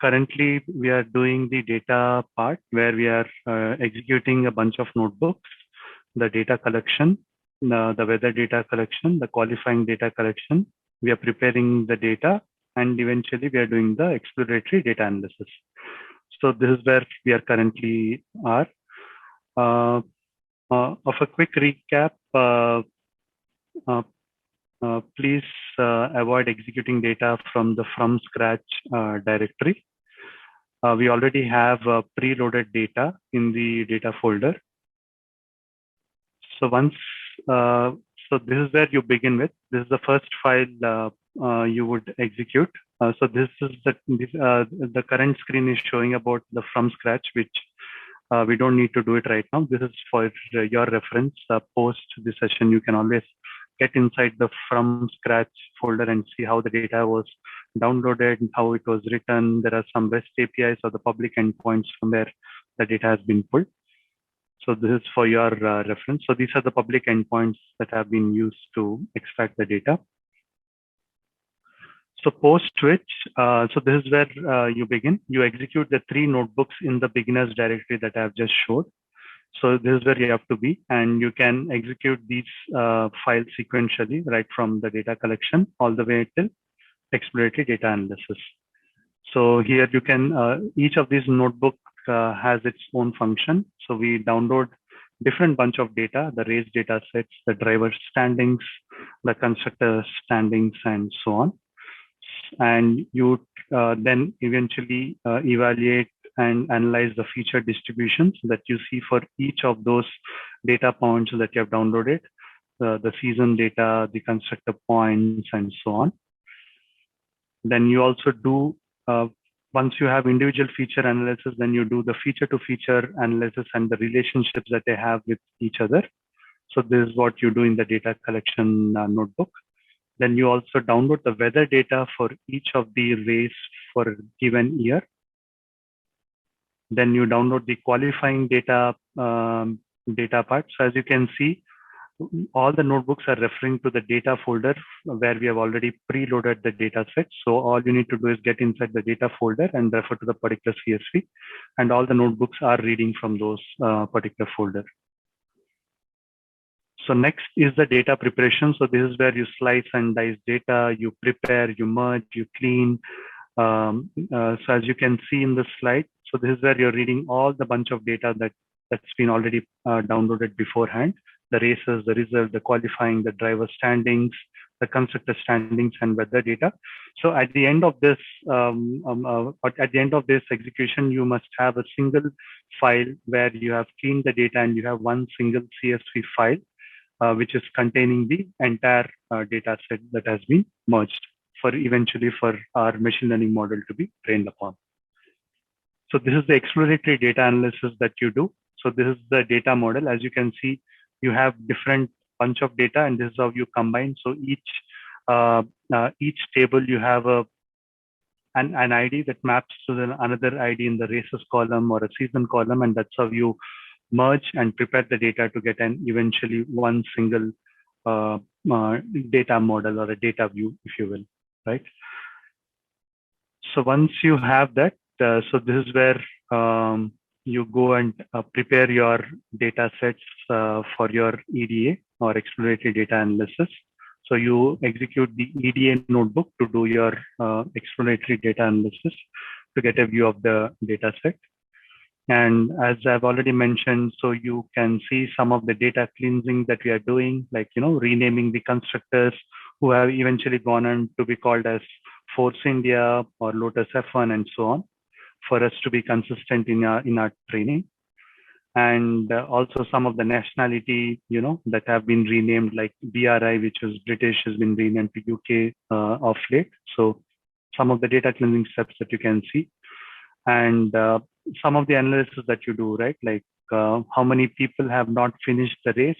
currently we are doing the data part, where we are executing a bunch of notebooks, the data collection, the weather data collection, the qualifying data collection. We are preparing the data, and eventually we are doing the exploratory data analysis. So this is where we are currently are. Of a quick recap, please avoid executing data from the from scratch directory. We already have preloaded data in the data folder. So once, so this is where you begin with. This is the first file you would execute. So this is the current screen is showing about the from scratch, which we don't need to do it right now. This is for your reference. Post this session, you can always get inside the from scratch folder and see how the data was downloaded and how it was written. There are some REST APIs or the public endpoints from where the data has been pulled. So this is for your reference. So these are the public endpoints that have been used to extract the data. So post which, so this is where you begin. You execute the 3 notebooks in the beginners directory that I have just showed. So this is where you have to be, and you can execute these files sequentially, right from the data collection all the way till exploratory data analysis. So here you can, each of these notebook has its own function. So we download different bunch of data, the race data sets, the driver standings, the constructor standings, and so on. And you then eventually evaluate and analyze the feature distributions that you see for each of those data points that you have downloaded, the season data, the constructor points, and so on. Then you also do, once you have individual feature analysis, then you do the feature to feature analysis and the relationships that they have with each other. So this is what you do in the data collection notebook. Then you also download the weather data for each of the race for a given year. Then you download the qualifying data data part. So as you can see, all the notebooks are referring to the data folder where we have already preloaded the data set. So all you need to do is get inside the data folder and refer to the particular CSV, and all the notebooks are reading from those particular folder. So next is the data preparation. So this is where you slice and dice data, you prepare, you merge, you clean, So as you can see in the slide, so this is where you're reading all the bunch of data that's been already downloaded beforehand, the races, the result, the qualifying, the driver standings, the constructor standings, and weather data. So at the end of this, at the end of this execution, you must have a single file where you have cleaned the data and you have one single CSV file, which is containing the entire data set that has been merged for eventually for our machine learning model to be trained upon. So this is the exploratory data analysis that you do. So this is the data model. As you can see, you have different bunch of data, and this is how you combine. So each table you have an ID that maps to another ID in the races column or a season column, and that's how you merge and prepare the data to get an eventually one single data model or a data view, if you will, right? So once you have that, so this is where you go and prepare your data sets for your EDA or exploratory data analysis. So you execute the EDA notebook to do your exploratory data analysis to get a view of the data set. And as I've already mentioned, so you can see some of the data cleansing that we are doing, like, renaming the constructors who have eventually gone on to be called as Force India or Lotus F1 and so on, for us to be consistent in our training. And also some of the nationality, that have been renamed, like BRI, which was British, has been renamed to UK of late. So some of the data cleansing steps that you can see. And some of the analysis that you do, right? Like how many people have not finished the race,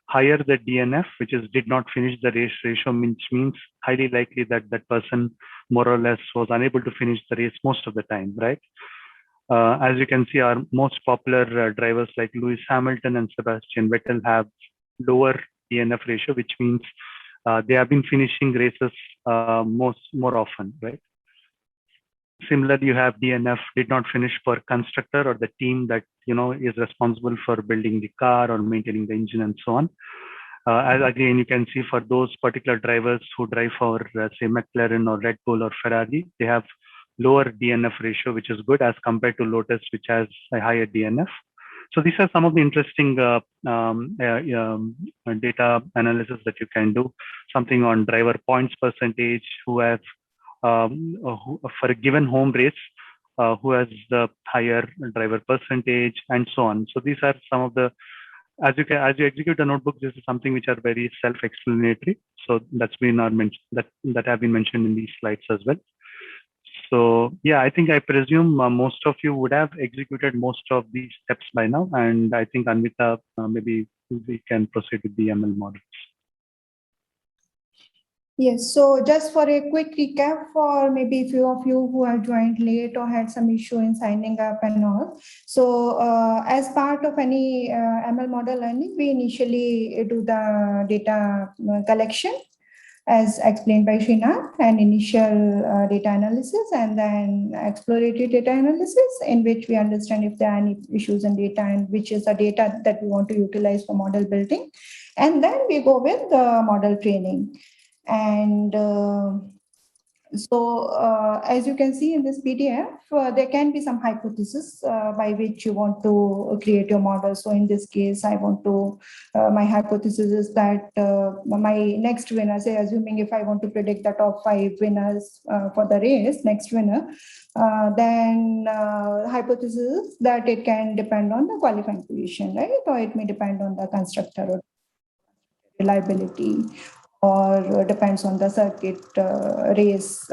higher the DNF, which is did not finish the race ratio, which means highly likely that that person more or less was unable to finish the race most of the time, right? As you can see, our most popular drivers like Lewis Hamilton and Sebastian Vettel have lower DNF ratio, which means they have been finishing races more often, right? Similarly, you have DNF, did not finish for constructor or the team that is responsible for building the car or maintaining the engine and so on. As again, you can see for those particular drivers who drive for say McLaren or Red Bull or Ferrari, they have lower DNF ratio, which is good as compared to Lotus, which has a higher DNF. So these are some of the interesting data analysis that you can do. Something on driver points percentage, who have for a given home race, who has the higher driver percentage, and so on. So these are some of the, as you execute the notebook, this is something which are very self-explanatory. So that's been our that have been mentioned in these slides as well. So yeah, I think I presume most of you would have executed most of these steps by now, and I think Anvita, maybe we can proceed with the ML models. Yes, so just for a quick recap for maybe a few of you who have joined late or had some issue in signing up and all. So as part of any ML model learning, we initially do the data collection as explained by Srinath, and initial data analysis, and then exploratory data analysis, in which we understand if there are any issues in data and which is the data that we want to utilize for model building. And then we go with the model training. And so as you can see in this PDF, there can be some hypothesis by which you want to create your model. So in this case, I want to, my hypothesis is that my next winner, say assuming if I want to predict the top 5 winners for the race, next winner, then hypothesis is that it can depend on the qualifying position, right? Or it may depend on the constructor or reliability, or depends on the circuit, race,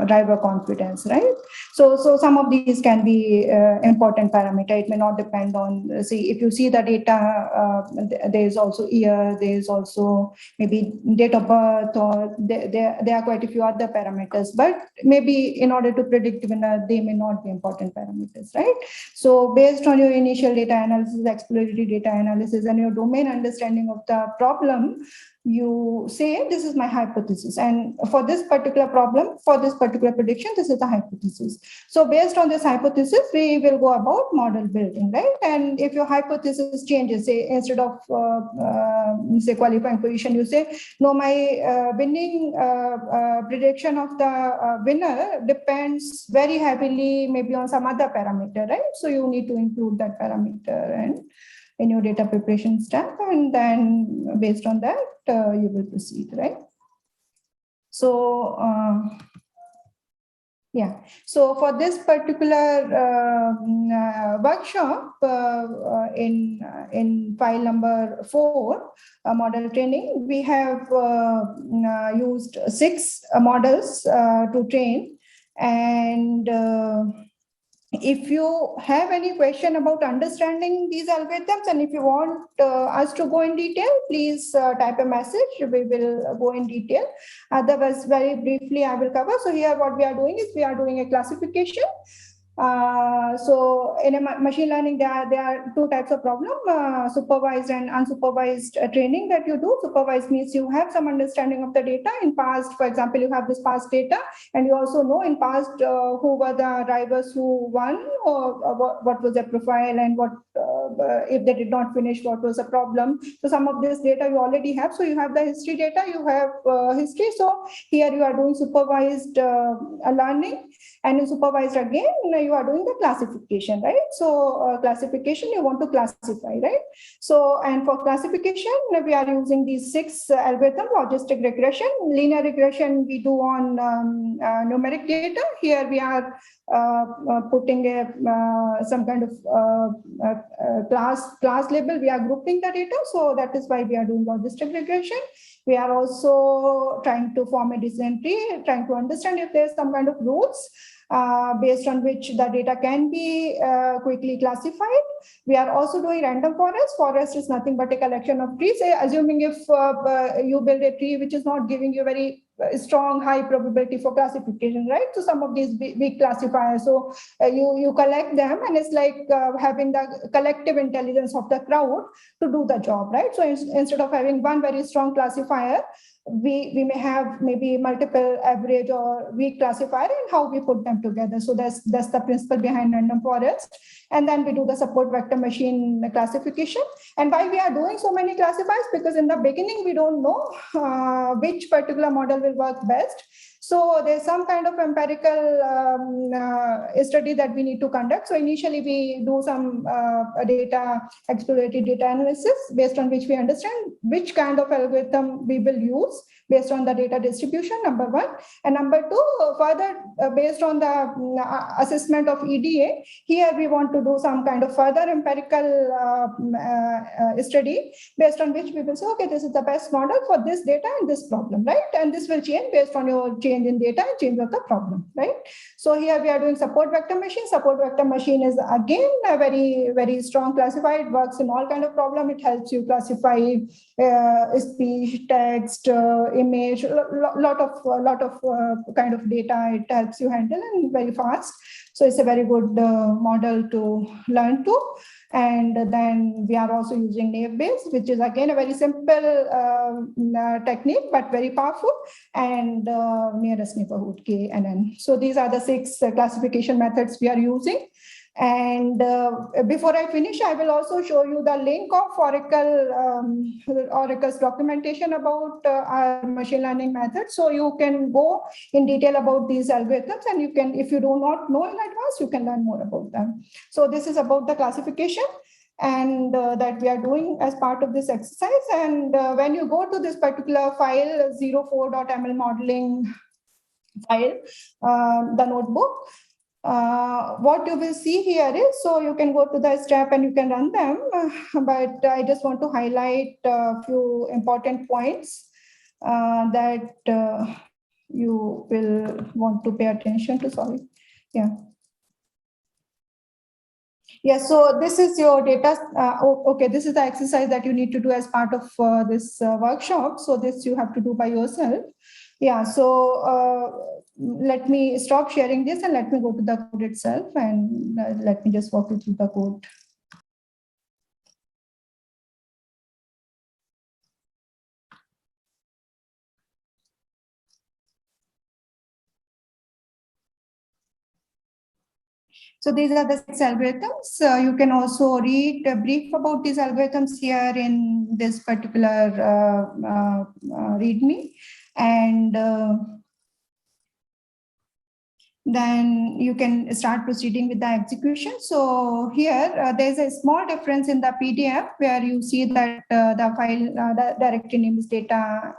driver confidence, right? So some of these can be important parameter. It may not depend on, see, if you see the data, there is also year, there is also maybe date of birth, or there are quite a few other parameters, but maybe in order to predict winner, they may not be important parameters, right? So based on your initial data analysis, exploratory data analysis, and your domain understanding of the problem, you say, this is my hypothesis. And for this particular problem, for this particular prediction, this is the hypothesis. So based on this hypothesis, we will go about model building, right? And if your hypothesis changes, say instead of say qualifying position, you say, no, my winning prediction of the winner depends very heavily maybe on some other parameter, right? So you need to include that parameter and in your data preparation step, and then based on that, you will proceed, right? So, yeah. So for this particular workshop, in file number 4, model training, we have used 6 models to train, and if you have any question about understanding these algorithms, and if you want us to go in detail, please type a message. We will go in detail. Otherwise, very briefly, I will cover. So here what we are doing is we are doing a classification. So in a machine learning, there are 2 types of problem, supervised and unsupervised training that you do. Supervised means you have some understanding of the data. In past, for example, you have this past data, and you also know in past who were the drivers who won, or what was their profile, and what if they did not finish, what was the problem. So some of this data you already have. So you have the history data, you have history. So here you are doing supervised learning, and in supervised again, you are doing the classification, right? So classification, you want to classify, right? So, and for classification, we are using these 6 algorithms: logistic regression, linear regression we do on numeric data. Here we are putting a some kind of class label. We are grouping the data, so that is why we are doing logistic regression. We are also trying to form a decision tree, trying to understand if there is some kind of rules based on which the data can be quickly classified. We are also doing random forest. Forest is nothing but a collection of trees. Assuming if you build a tree which is not giving you very strong high probability for classification, right? So some of these big classifiers, so you collect them, and it's like having the collective intelligence of the crowd to do the job, right? So instead of having one very strong classifier, we may have maybe multiple average or weak classifier, and how we put them together. So that's the principle behind random forest. And then we do the support vector machine classification. And why we are doing so many classifiers? Because in the beginning, we don't know which particular model will work best. So there's some kind of empirical study that we need to conduct. So initially we do some exploratory data analysis, based on which we understand which kind of algorithm we will use based on the data distribution, number 1. And number 2, further based on the assessment of EDA, here we want to do some kind of further empirical study, based on which we will say, okay, this is the best model for this data and this problem, right? And this will change based on your change in data and change of the problem, right? So here we are doing support vector machine. Support vector machine is again a very, very strong classifier. It works in all kind of problem. It helps you classify speech, text, image, lot of kind of data. It helps you handle and very fast. So it's a very good model to learn to. And then we are also using naive Bayes, which is again a very simple technique, but very powerful, and nearest neighborhood, KNN. So these are the 6 classification methods we are using. And before I finish, I will also show you the link of Oracle's documentation about our machine learning methods. So you can go in detail about these algorithms, and you can, if you do not know in advance, you can learn more about them. So this is about the classification, and that we are doing as part of this exercise. And when you go to this particular file, 04.ml modeling file, the notebook, what you will see here is, so you can go to the step and you can run them, but I just want to highlight a few important points that you will want to pay attention to. Sorry. Yeah. Yeah, so this is your data. Okay, this is the exercise that you need to do as part of this workshop. So this you have to do by yourself. Yeah, so let me stop sharing this and let me go to the code itself, and let me just walk you through the code. So these are the 6 algorithms. You can also read a brief about these algorithms here in this particular README. And then you can start proceeding with the execution. So here there's a small difference in the PDF where you see that the file the directory name is data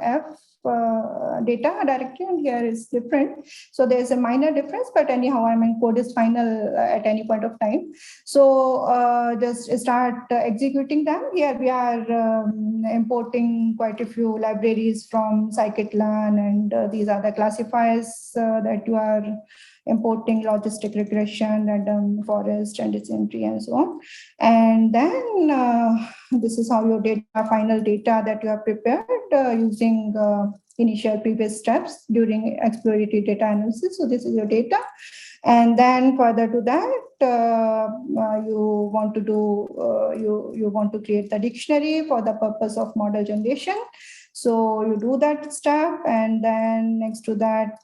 data directory, and here is different. So there's a minor difference, but anyhow, I mean, code is final at any point of time. So just start executing them. Here we are importing quite a few libraries from scikit-learn, and these are the classifiers that you are importing: logistic regression, random forest, and its entry, and so on. And then this is how your data, final data that you have prepared using initial previous steps during exploratory data analysis. So this is your data. And then further to that, you want to do, you want to create the dictionary for the purpose of model generation. So you do that step, and then next to that,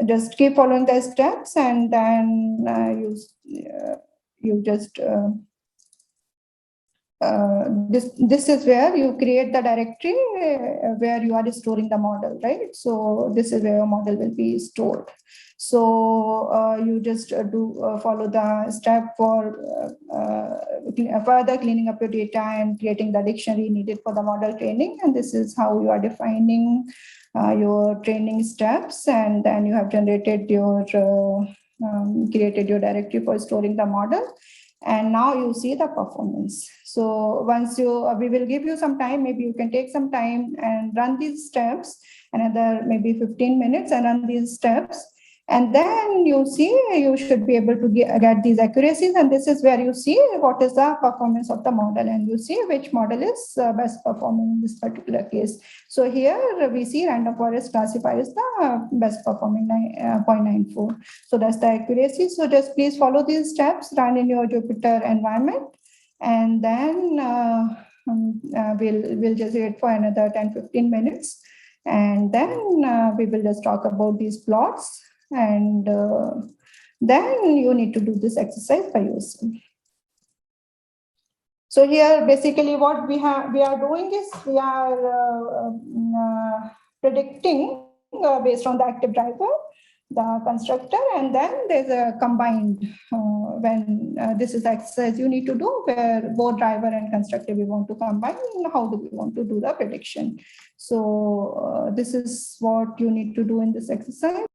just keep following the steps, and then you just this is where you create the directory where you are storing the model, right? So this is where your model will be stored. So you just follow the step for further cleaning up your data and creating the dictionary needed for the model training. And this is how you are defining your training steps. And then you have generated your created your directory for storing the model. And now you see the performance. So once we will give you some time, maybe you can take some time and run these steps, another maybe 15 minutes, and run these steps. And then you see, you should be able to get these accuracies. And this is where you see what is the performance of the model, and you see which model is best performing in this particular case. So here we see random forest classifier is the best performing 0.94. So that's the accuracy. So just please follow these steps, run in your Jupyter environment, and then we'll just wait for another 10-15 minutes. And then we will just talk about these plots. And then you need to do this exercise by yourself. So here, basically, what we are doing is we are predicting based on the active driver, the constructor, and then there's a combined when this is the exercise you need to do where both driver and constructor we want to combine. How do we want to do the prediction? So this is what you need to do in this exercise.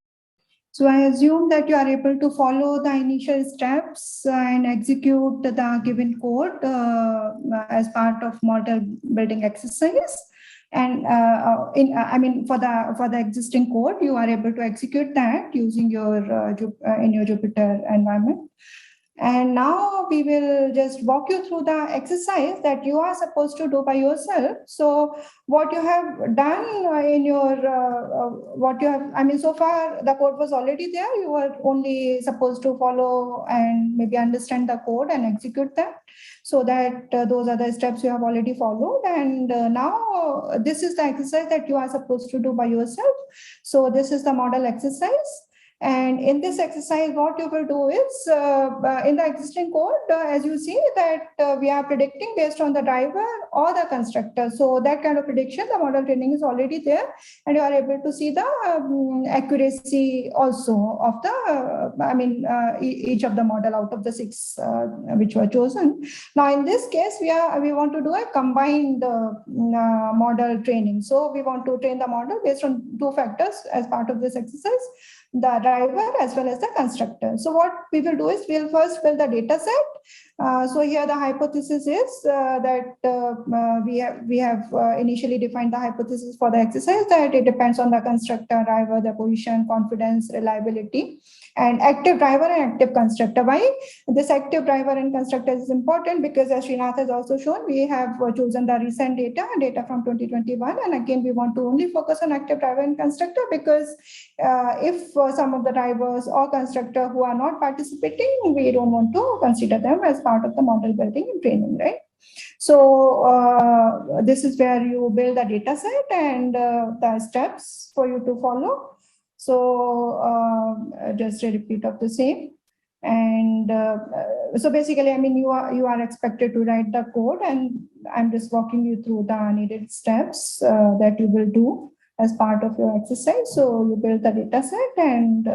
So I assume that you are able to follow the initial steps and execute the given code as part of model building exercise. And for the existing code, you are able to execute that using your in your Jupyter environment. And now we will just walk you through the exercise that you are supposed to do by yourself. So what you have done in your, so far the code was already there. You were only supposed to follow and maybe understand the code and execute that. So that those are the steps you have already followed. And now this is the exercise that you are supposed to do by yourself. So this is the model exercise. And in this exercise, what you will do is, in the existing code, as you see that we are predicting based on the driver or the constructor. So that kind of prediction, the model training is already there, and you are able to see the accuracy also of the, each of the model out of the 6 which were chosen. Now, in this case, we want to do a combined model training. So we want to train the model based on 2 factors as part of this exercise: the driver as well as the constructor. So what we will do is we'll first build the data set. So here the hypothesis is that we have initially defined the hypothesis for the exercise that it depends on the constructor, driver, the position, confidence, reliability, and active driver and active constructor. Why this active driver and constructor is important? Because as Srinath has also shown, we have chosen the recent data from 2021, and again we want to only focus on active driver and constructor because if some of the drivers or constructor who are not participating, we don't want to consider them as part of the model building and training, right? So this is where you build a data set and the steps for you to follow. So just a repeat of the same. And so basically, I mean, you are expected to write the code, and I'm just walking you through the needed steps that you will do as part of your exercise. So you build the data set, and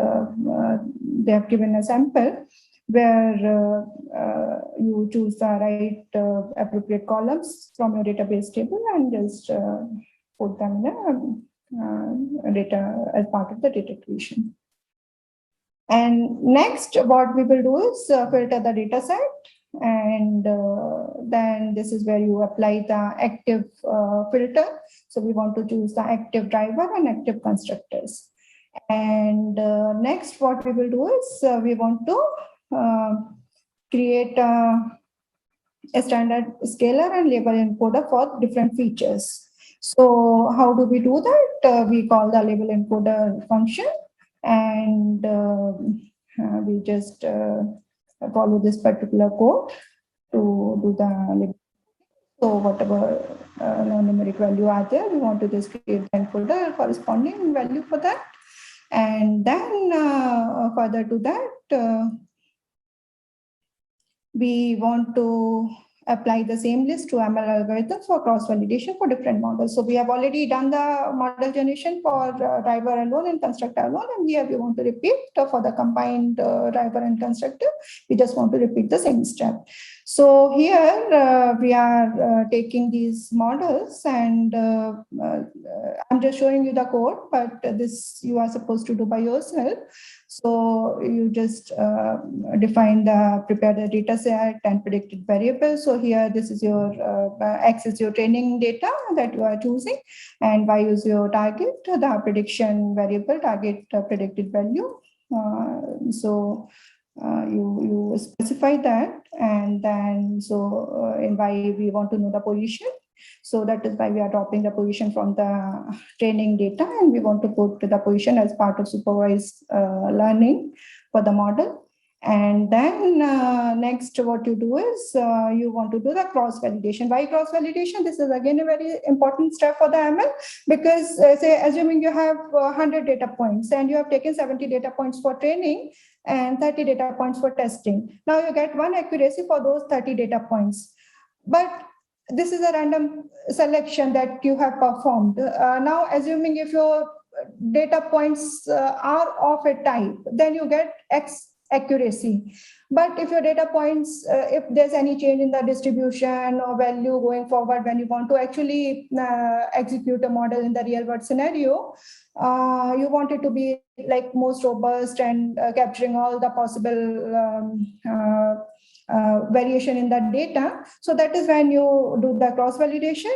they have given a sample where you choose the right appropriate columns from your database table and just put them in a data as part of the data creation. And next, what we will do is filter the data set, and then this is where you apply the active filter. So we want to choose the active driver and active constructors. And next, what we will do is we want to create a standard scalar and label encoder for different features. So how do we do that? We call the label encoder function, and we just follow this particular code to do the label. So whatever numeric value are there, we want to just create the encoder corresponding value for that. And then further to that, we want to apply the same list to ML algorithms for cross-validation for different models. So we have already done the model generation for driver alone and constructor alone, and here we want to repeat for the combined driver and constructor. We just want to repeat the same step. So here we are taking these models, and I'm just showing you the code, but this you are supposed to do by yourself. So you just prepare the data set and predicted variables. So here, this is your X is your training data that you are choosing, and Y is your target, the prediction variable, target predicted value. So you specify that, and then so in Y we want to know the position. So that is why we are dropping the position from the training data, and we want to put the position as part of supervised learning for the model. And then next, what you do is you want to do the cross validation. Why cross validation? This is again a very important step for the ML, because say assuming you have 100 data points and you have taken 70 data points for training and 30 data points for testing. Now you get one accuracy for those 30 data points. But this is a random selection that you have performed. Now, assuming if your data points are of a type, then you get X accuracy. But if your data points, if there's any change in the distribution or value going forward, when you want to actually execute a model in the real world scenario, you want it to be like most robust and capturing all the possible variation in that data. So that is when you do the cross validation.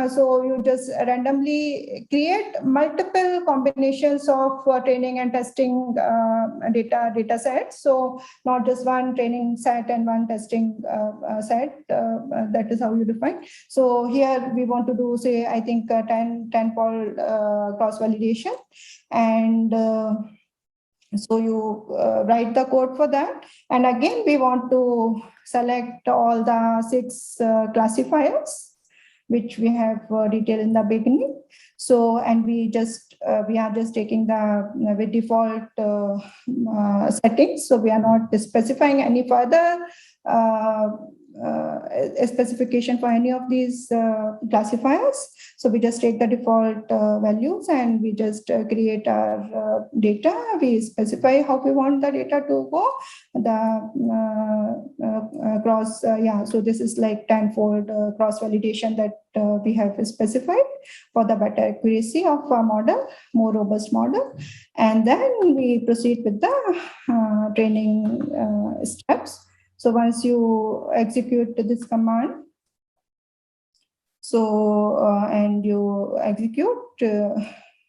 So you just randomly create multiple combinations of training and testing data sets. So not just one training set and one testing set. That is how you define. So here we want to do, say, I think 10-fold cross validation, and so you write the code for that. And again, we want to select all the 6 classifiers, which we have detailed in the beginning. So, and we are just taking the with default settings. So we are not specifying any further a specification for any of these classifiers. So we just take the default values, and we just create our data. We specify how we want the data to go. The cross, so this is like 10-fold cross validation that we have specified for the better accuracy of a model, more robust model. And then we proceed with the training steps. So once you execute this command, so and you execute,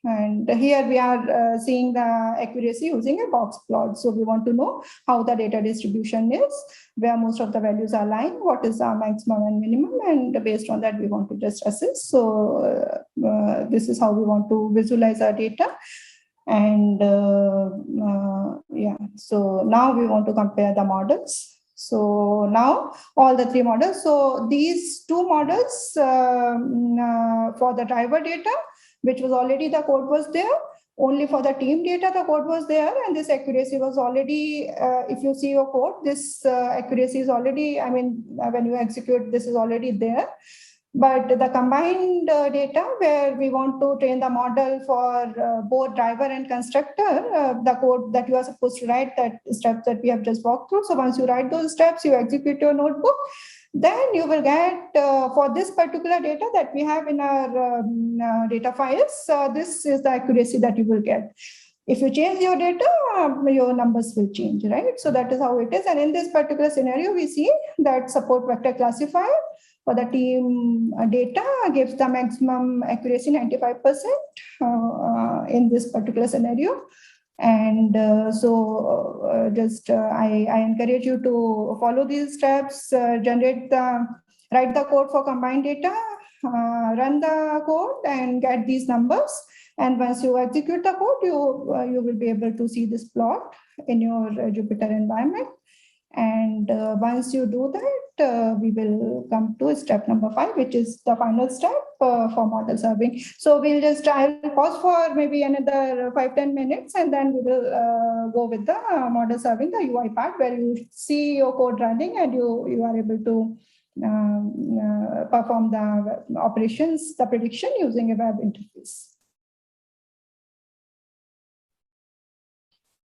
and here we are seeing the accuracy using a box plot. So we want to know how the data distribution is, where most of the values are lying, what is our maximum and minimum, and based on that we want to just assess. So this is how we want to visualize our data. And so now we want to compare the models. So now all the 3 models. So these 2 models for the driver data, which was already the code was there. only for the team data, the code was there, and this accuracy was already, if you see your code, this accuracy is already, I mean, when you execute, this is already there. But the combined data where we want to train the model for both driver and constructor, the code that you are supposed to write, that steps that we have just walked through. So once you write those steps, you execute your notebook, then you will get for this particular data that we have in our data files, this is the accuracy that you will get. If you change your data, your numbers will change, right? So that is how it is. And in this particular scenario, we see that support vector classifier for the team data gives the maximum accuracy 95% in this particular scenario. And I encourage you to follow these steps, write the code for combined data, run the code and get these numbers. And once you execute the code, you will be able to see this plot in your Jupyter environment. And once you do that, we will come to step number 5, which is the final step for model serving. So I'll pause for maybe another 5-10 minutes, and then we will go with the model serving, the UI part, where you see your code running and you are able to perform the operations, the prediction using a web interface.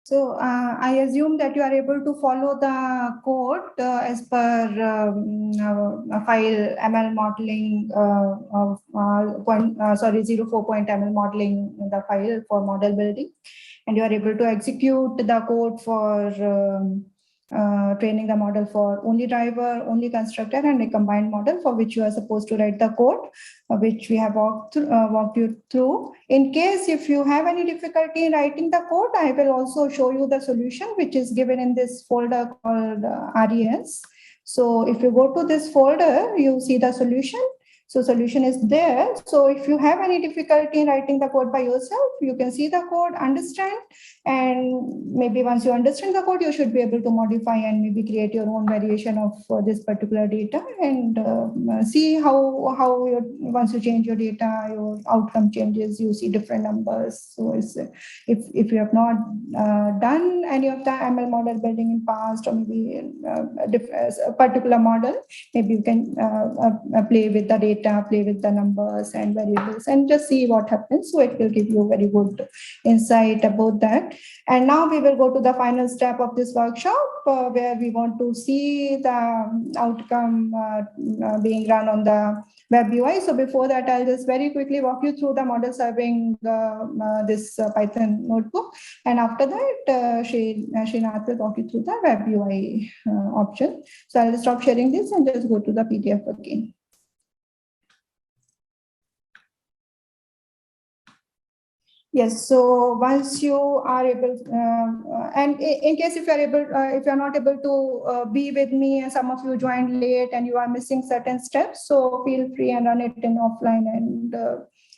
So I assume that you are able to follow the code as per file ML modeling 04.ml modeling in the file for model building, and you are able to execute the code for training the model for only driver, only constructor, and a combined model for which you are supposed to write the code, which we have walked you through. In case if you have any difficulty in writing the code, I will also show you the solution, which is given in this folder called RES. So if you go to this folder, you see the solution. So solution is there. So if you have any difficulty in writing the code by yourself, you can see the code, understand, and maybe once you understand the code, you should be able to modify and maybe create your own variation of this particular data, and see how once you change your data, your outcome changes, you see different numbers. So if you have not done any of the ML model building in past, or maybe a particular model, maybe you can play with the data, play with the numbers and variables, and just see what happens. So it will give you very good insight about that. And now we will go to the final step of this workshop, where we want to see the outcome being run on the web UI. So before that, I'll just very quickly walk you through the model serving this Python notebook. And after that, Srinath will walk you through the web UI option. So I'll stop sharing this and just go to the PDF again. Yes, so once you are able, and in case if you're not able to be with me, and some of you joined late and you are missing certain steps, so feel free and run it in offline, and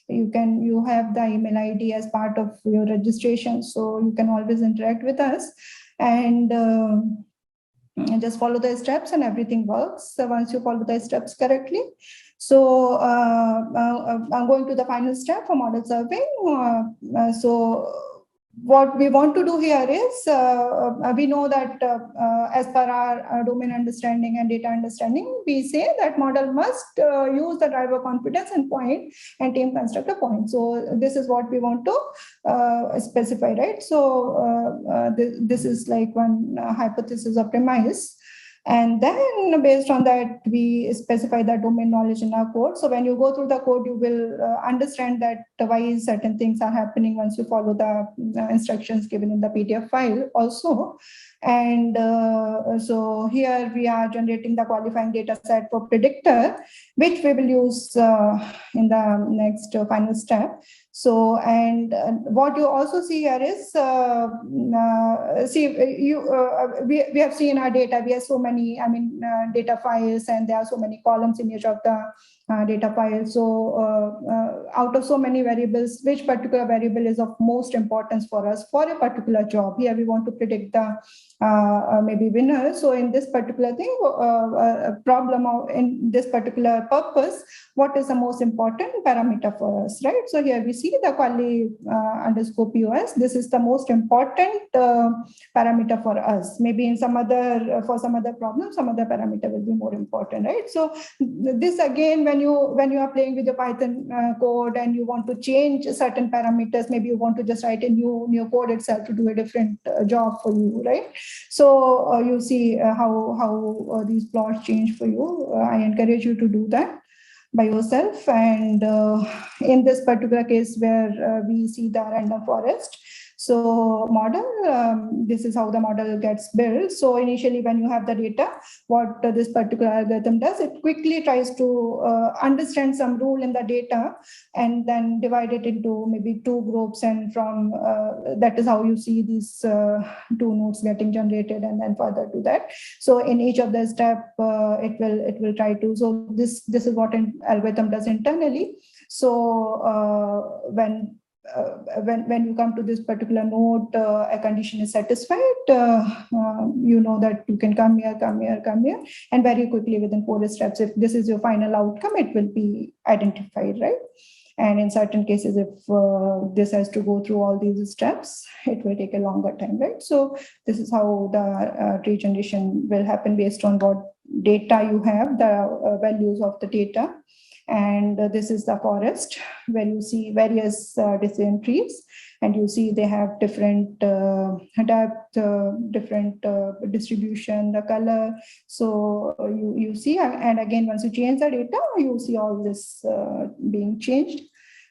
you have the email ID as part of your registration, so you can always interact with us and just follow the steps and everything works. So once you follow the steps correctly. So I'm going to the final step for model serving. So what we want to do here is, we know that as per our domain understanding and data understanding, we say that model must use the driver confidence and point and team constructor point. So this is what we want to specify, right? So this is like one hypothesis or premise. And then based on that, we specify the domain knowledge in our code. So when you go through the code, you will understand that why certain things are happening once you follow the instructions given in the PDF file also. And so here we are generating the qualifying data set for predictor, which we will use in the next final step. So, and what you also see here is, we have seen our data, we have so many, data files, and there are so many columns in each of the data file. So out of so many variables, which particular variable is of most importance for us for a particular job? Here we want to predict the maybe winner. So in this particular thing, problem or in this particular purpose, what is the most important parameter for us, right? So here we see the quali underscore POS. This is the most important parameter for us. Maybe in some other for some other problem, some other parameter will be more important, right? So this again, when you are playing with the Python code and you want to change certain parameters, maybe you want to just write a new code itself to do a different job for you, right? So you see how these plots change for you. I encourage you to do that by yourself. And in this particular case where we see the random forest, so model, this is how the model gets built. So initially when you have the data, what this particular algorithm does, it quickly tries to understand some rule in the data and then divide it into maybe two groups. And from that is how you see these two nodes getting generated, and then further to that. So in each of the step, it will try to, so this is what an algorithm does internally. So when you come to this particular node, a condition is satisfied, you know that you can come here, and very quickly within 4 steps, if this is your final outcome, it will be identified, right? And in certain cases, if this has to go through all these steps, it will take a longer time, right? So this is how the tree generation will happen based on what data you have, the values of the data. And this is the forest where you see various decision trees, and you see they have different depth, different distribution, the color. So you see, and again, once you change the data, you see all this being changed.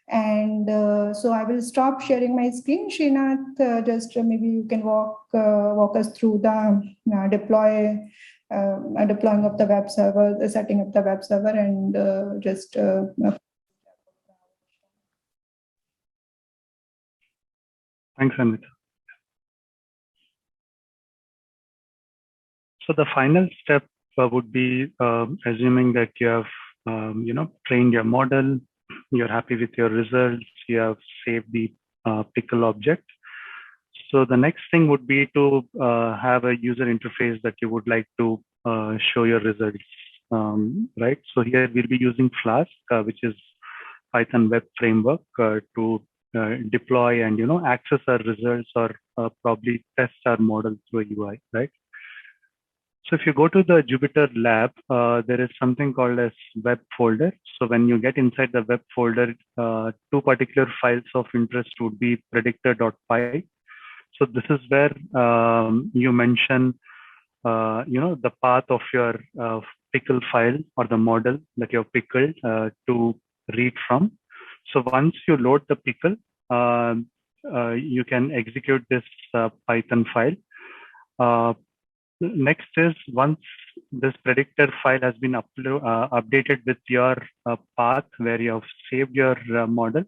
And so I will stop sharing my screen. Srinath, just maybe you can walk us through the deploying of the web server, the setting up the web server, and just Thanks, Anvita. So the final step would be assuming that you have trained your model, you're happy with your results, you have saved the pickle object. So the next thing would be to have a user interface that you would like to show your results, right? So here we'll be using Flask, which is Python web framework to deploy and access our results, or probably test our model through a UI, right? So if you go to the Jupyter lab, there is something called as web folder. So when you get inside the web folder, two particular files of interest would be predictor.py. So this is where you mention, the path of your pickle file or the model that you have pickled to read from. So once you load the pickle, you can execute this Python file. Next is, once this predictor file has been updated with your path where you have saved your model,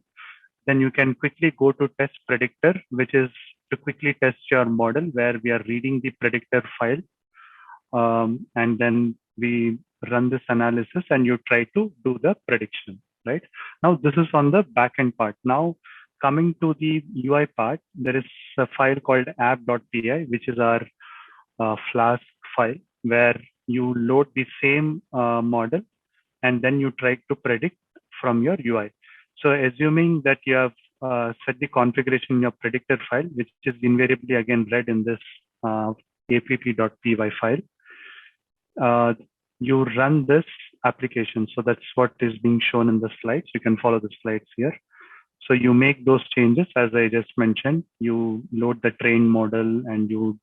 then you can quickly go to test predictor, which is to quickly test your model, where we are reading the predictor file. And then we run this analysis and you try to do the prediction, right? Now, this is on the backend part. Now, coming to the UI part, there is a file called app.py, which is our Flask file, where you load the same model and then you try to predict from your UI. So assuming that you have set the configuration in your predictor file, which is invariably again read in this app.py file, you run this application. So that's what is being shown in the slides. You can follow the slides here. So you make those changes, as I just mentioned. You load the trained model and you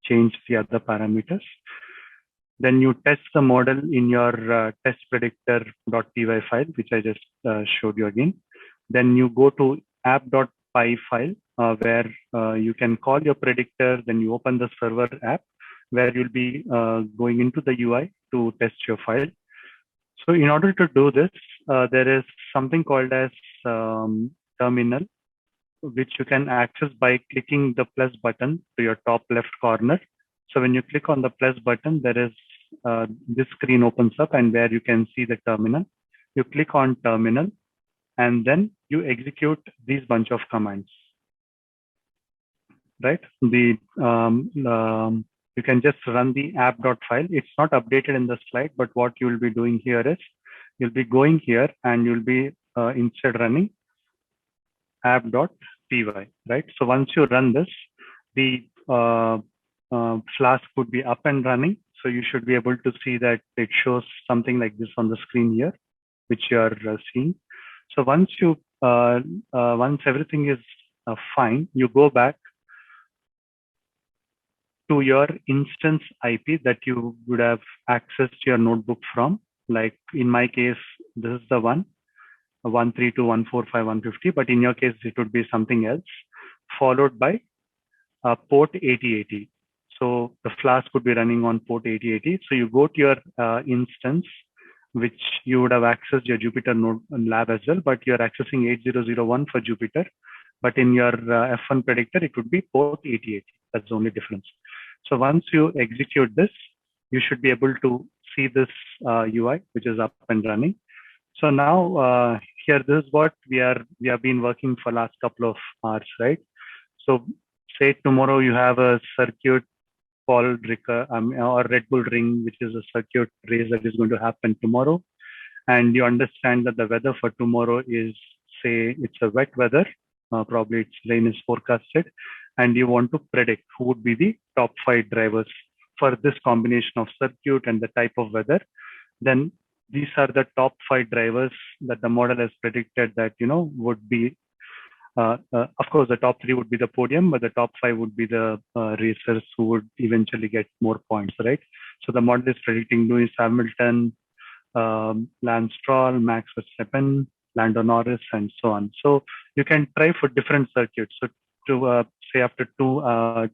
change the other parameters. Then you test the model in your test predictor.py file, which I just showed you again. Then you go to app.py file, where you can call your predictor. Then you open the server app, where you'll be going into the UI to test your file. So in order to do this, there is something called as terminal, which you can access by clicking the plus button to your top left corner. So when you click on the plus button, there is this screen opens up and where you can see the terminal. You click on terminal and then you execute these bunch of commands, right? You can just run the app.file. It's not updated in the slide, but what you will be doing here is you'll be going here and you'll be instead running app.py, right? So once you run this, the Flask would be up and running. So you should be able to see that it shows something like this on the screen here, which you are seeing. So once everything is fine, you go back to your instance IP that you would have accessed your notebook from. Like in my case, this is the 132.145.150, but in your case, it would be something else, followed by port 8080. So the Flask would be running on port 8080. So you go to your instance, which you would have accessed your Jupyter node lab as well, but you're accessing 8001 for Jupyter. But in your F1 predictor, it would be port 8080. That's the only difference. So once you execute this, you should be able to see this UI, which is up and running. So now here, this is what we have been working for last couple of hours, right? So say tomorrow you have a circuit called or Red Bull Ring, which is a circuit race that is going to happen tomorrow. And you understand that the weather for tomorrow is, say, it's a wet weather, probably it's rain is forecasted, and you want to predict who would be the top 5 drivers for this combination of circuit and the type of weather. Then these are the top 5 drivers that the model has predicted that, would be, of course, the top 3 would be the podium, but the top 5 would be the racers who would eventually get more points, right? So the model is predicting Lewis Hamilton, Lance Stroll, Max Verstappen, Lando Norris, and so on. So you can try for different circuits. So to say after 2,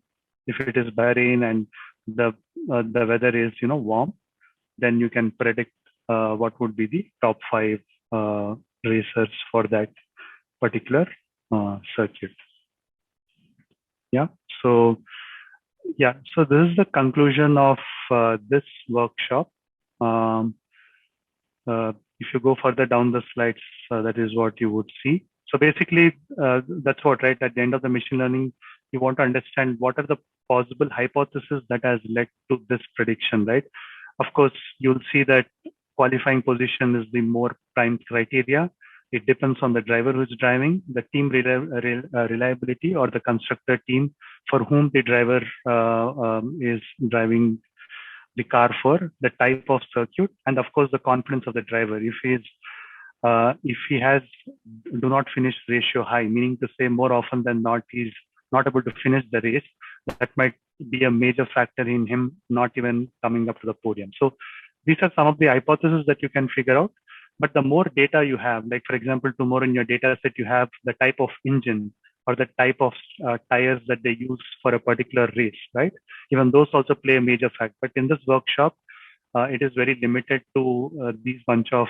if it is Bahrain and the weather is warm, then you can predict what would be the top 5 racers for that particular circuit. So this is the conclusion of this workshop. If you go further down the slides, that is what you would see. So basically, that's what, right? At the end of the machine learning, you want to understand what are the possible hypotheses that has led to this prediction, right? Of course, you'll see that qualifying position is the more prime criteria. It depends on the driver who's driving, the team reliability, or the constructor team for whom the driver is driving the car for, the type of circuit, and of course the confidence of the driver. If he has do not finish ratio high, meaning to say more often than not he's not able to finish the race, that might be a major factor in him not even coming up to the podium. So these are some of the hypotheses that you can figure out. But the more data you have, like for example, tomorrow in your data set, you have the type of engine or the type of tires that they use for a particular race, right? Even those also play a major factor. But in this workshop, it is very limited to these bunch of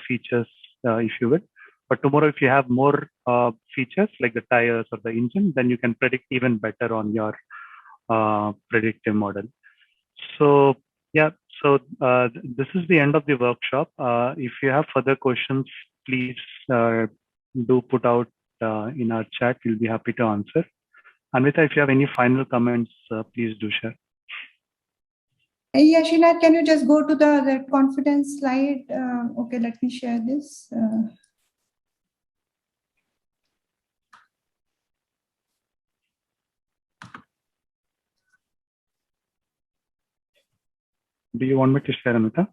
features, if you will. But tomorrow, if you have more features like the tires or the engine, then you can predict even better on your predictive model. So this is the end of the workshop. If you have further questions, please do put out in our chat. We'll be happy to answer. Anvita, if you have any final comments, please do share. Yeah, Srinath, can you just go to the confidence slide? Okay, let me share this. Do you want me to share, Anvita?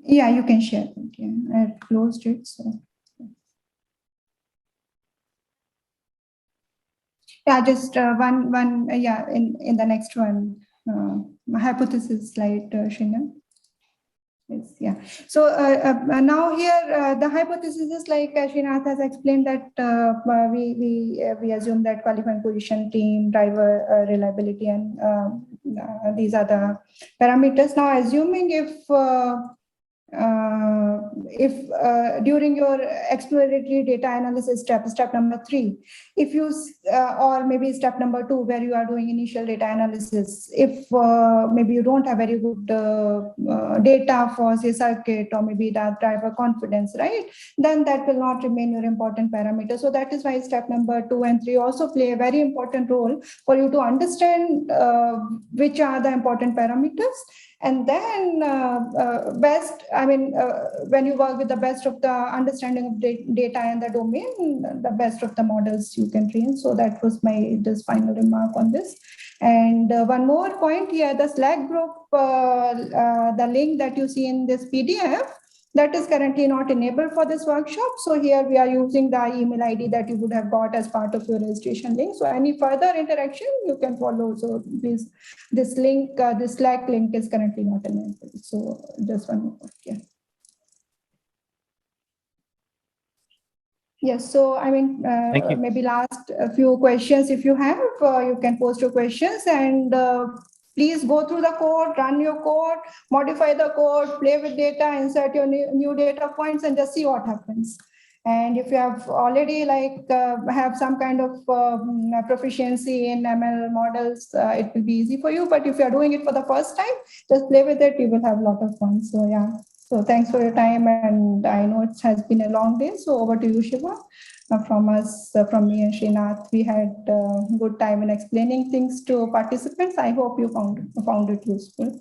Yeah, you can share. Okay, I closed it. So. Yeah, just one. Yeah, in the next one, hypothesis slide, Srinath. Yes, yeah. So now here the hypothesis is like Srinath has explained that we assume that qualifying position, team, driver reliability, and these are the parameters. Now, assuming if if during your exploratory data analysis step number 3, if you or maybe step number 2 where you are doing initial data analysis, if maybe you don't have very good data for say circuit or maybe that driver confidence, right, then that will not remain your important parameter. So that is why step number 2 and 3 also play a very important role for you to understand which are the important parameters. And then when you work with the best of the understanding of data and the domain, the best of the models you can train. So that was my just final remark on this. And one more point here, the Slack group, the link that you see in this PDF, that is currently not enabled for this workshop. So here we are using the email ID that you would have got as part of your registration link. So any further interaction you can follow. So please, this link, this Slack link is currently not enabled. So just one more. Yeah. Yes, so I mean, Thank you. maybe last few questions if you have, you can post your questions, and please go through the code, run your code, modify the code, play with data, insert your new data points, and just see what happens. And if you have already have some kind of proficiency in ML models, it will be easy for you. But if you are doing it for the first time, just play with it. You will have a lot of fun. So yeah. So thanks for your time. And I know it has been a long day. So over to you, Shiva. From me and Srinath, we had a good time in explaining things to participants. I hope you found it useful.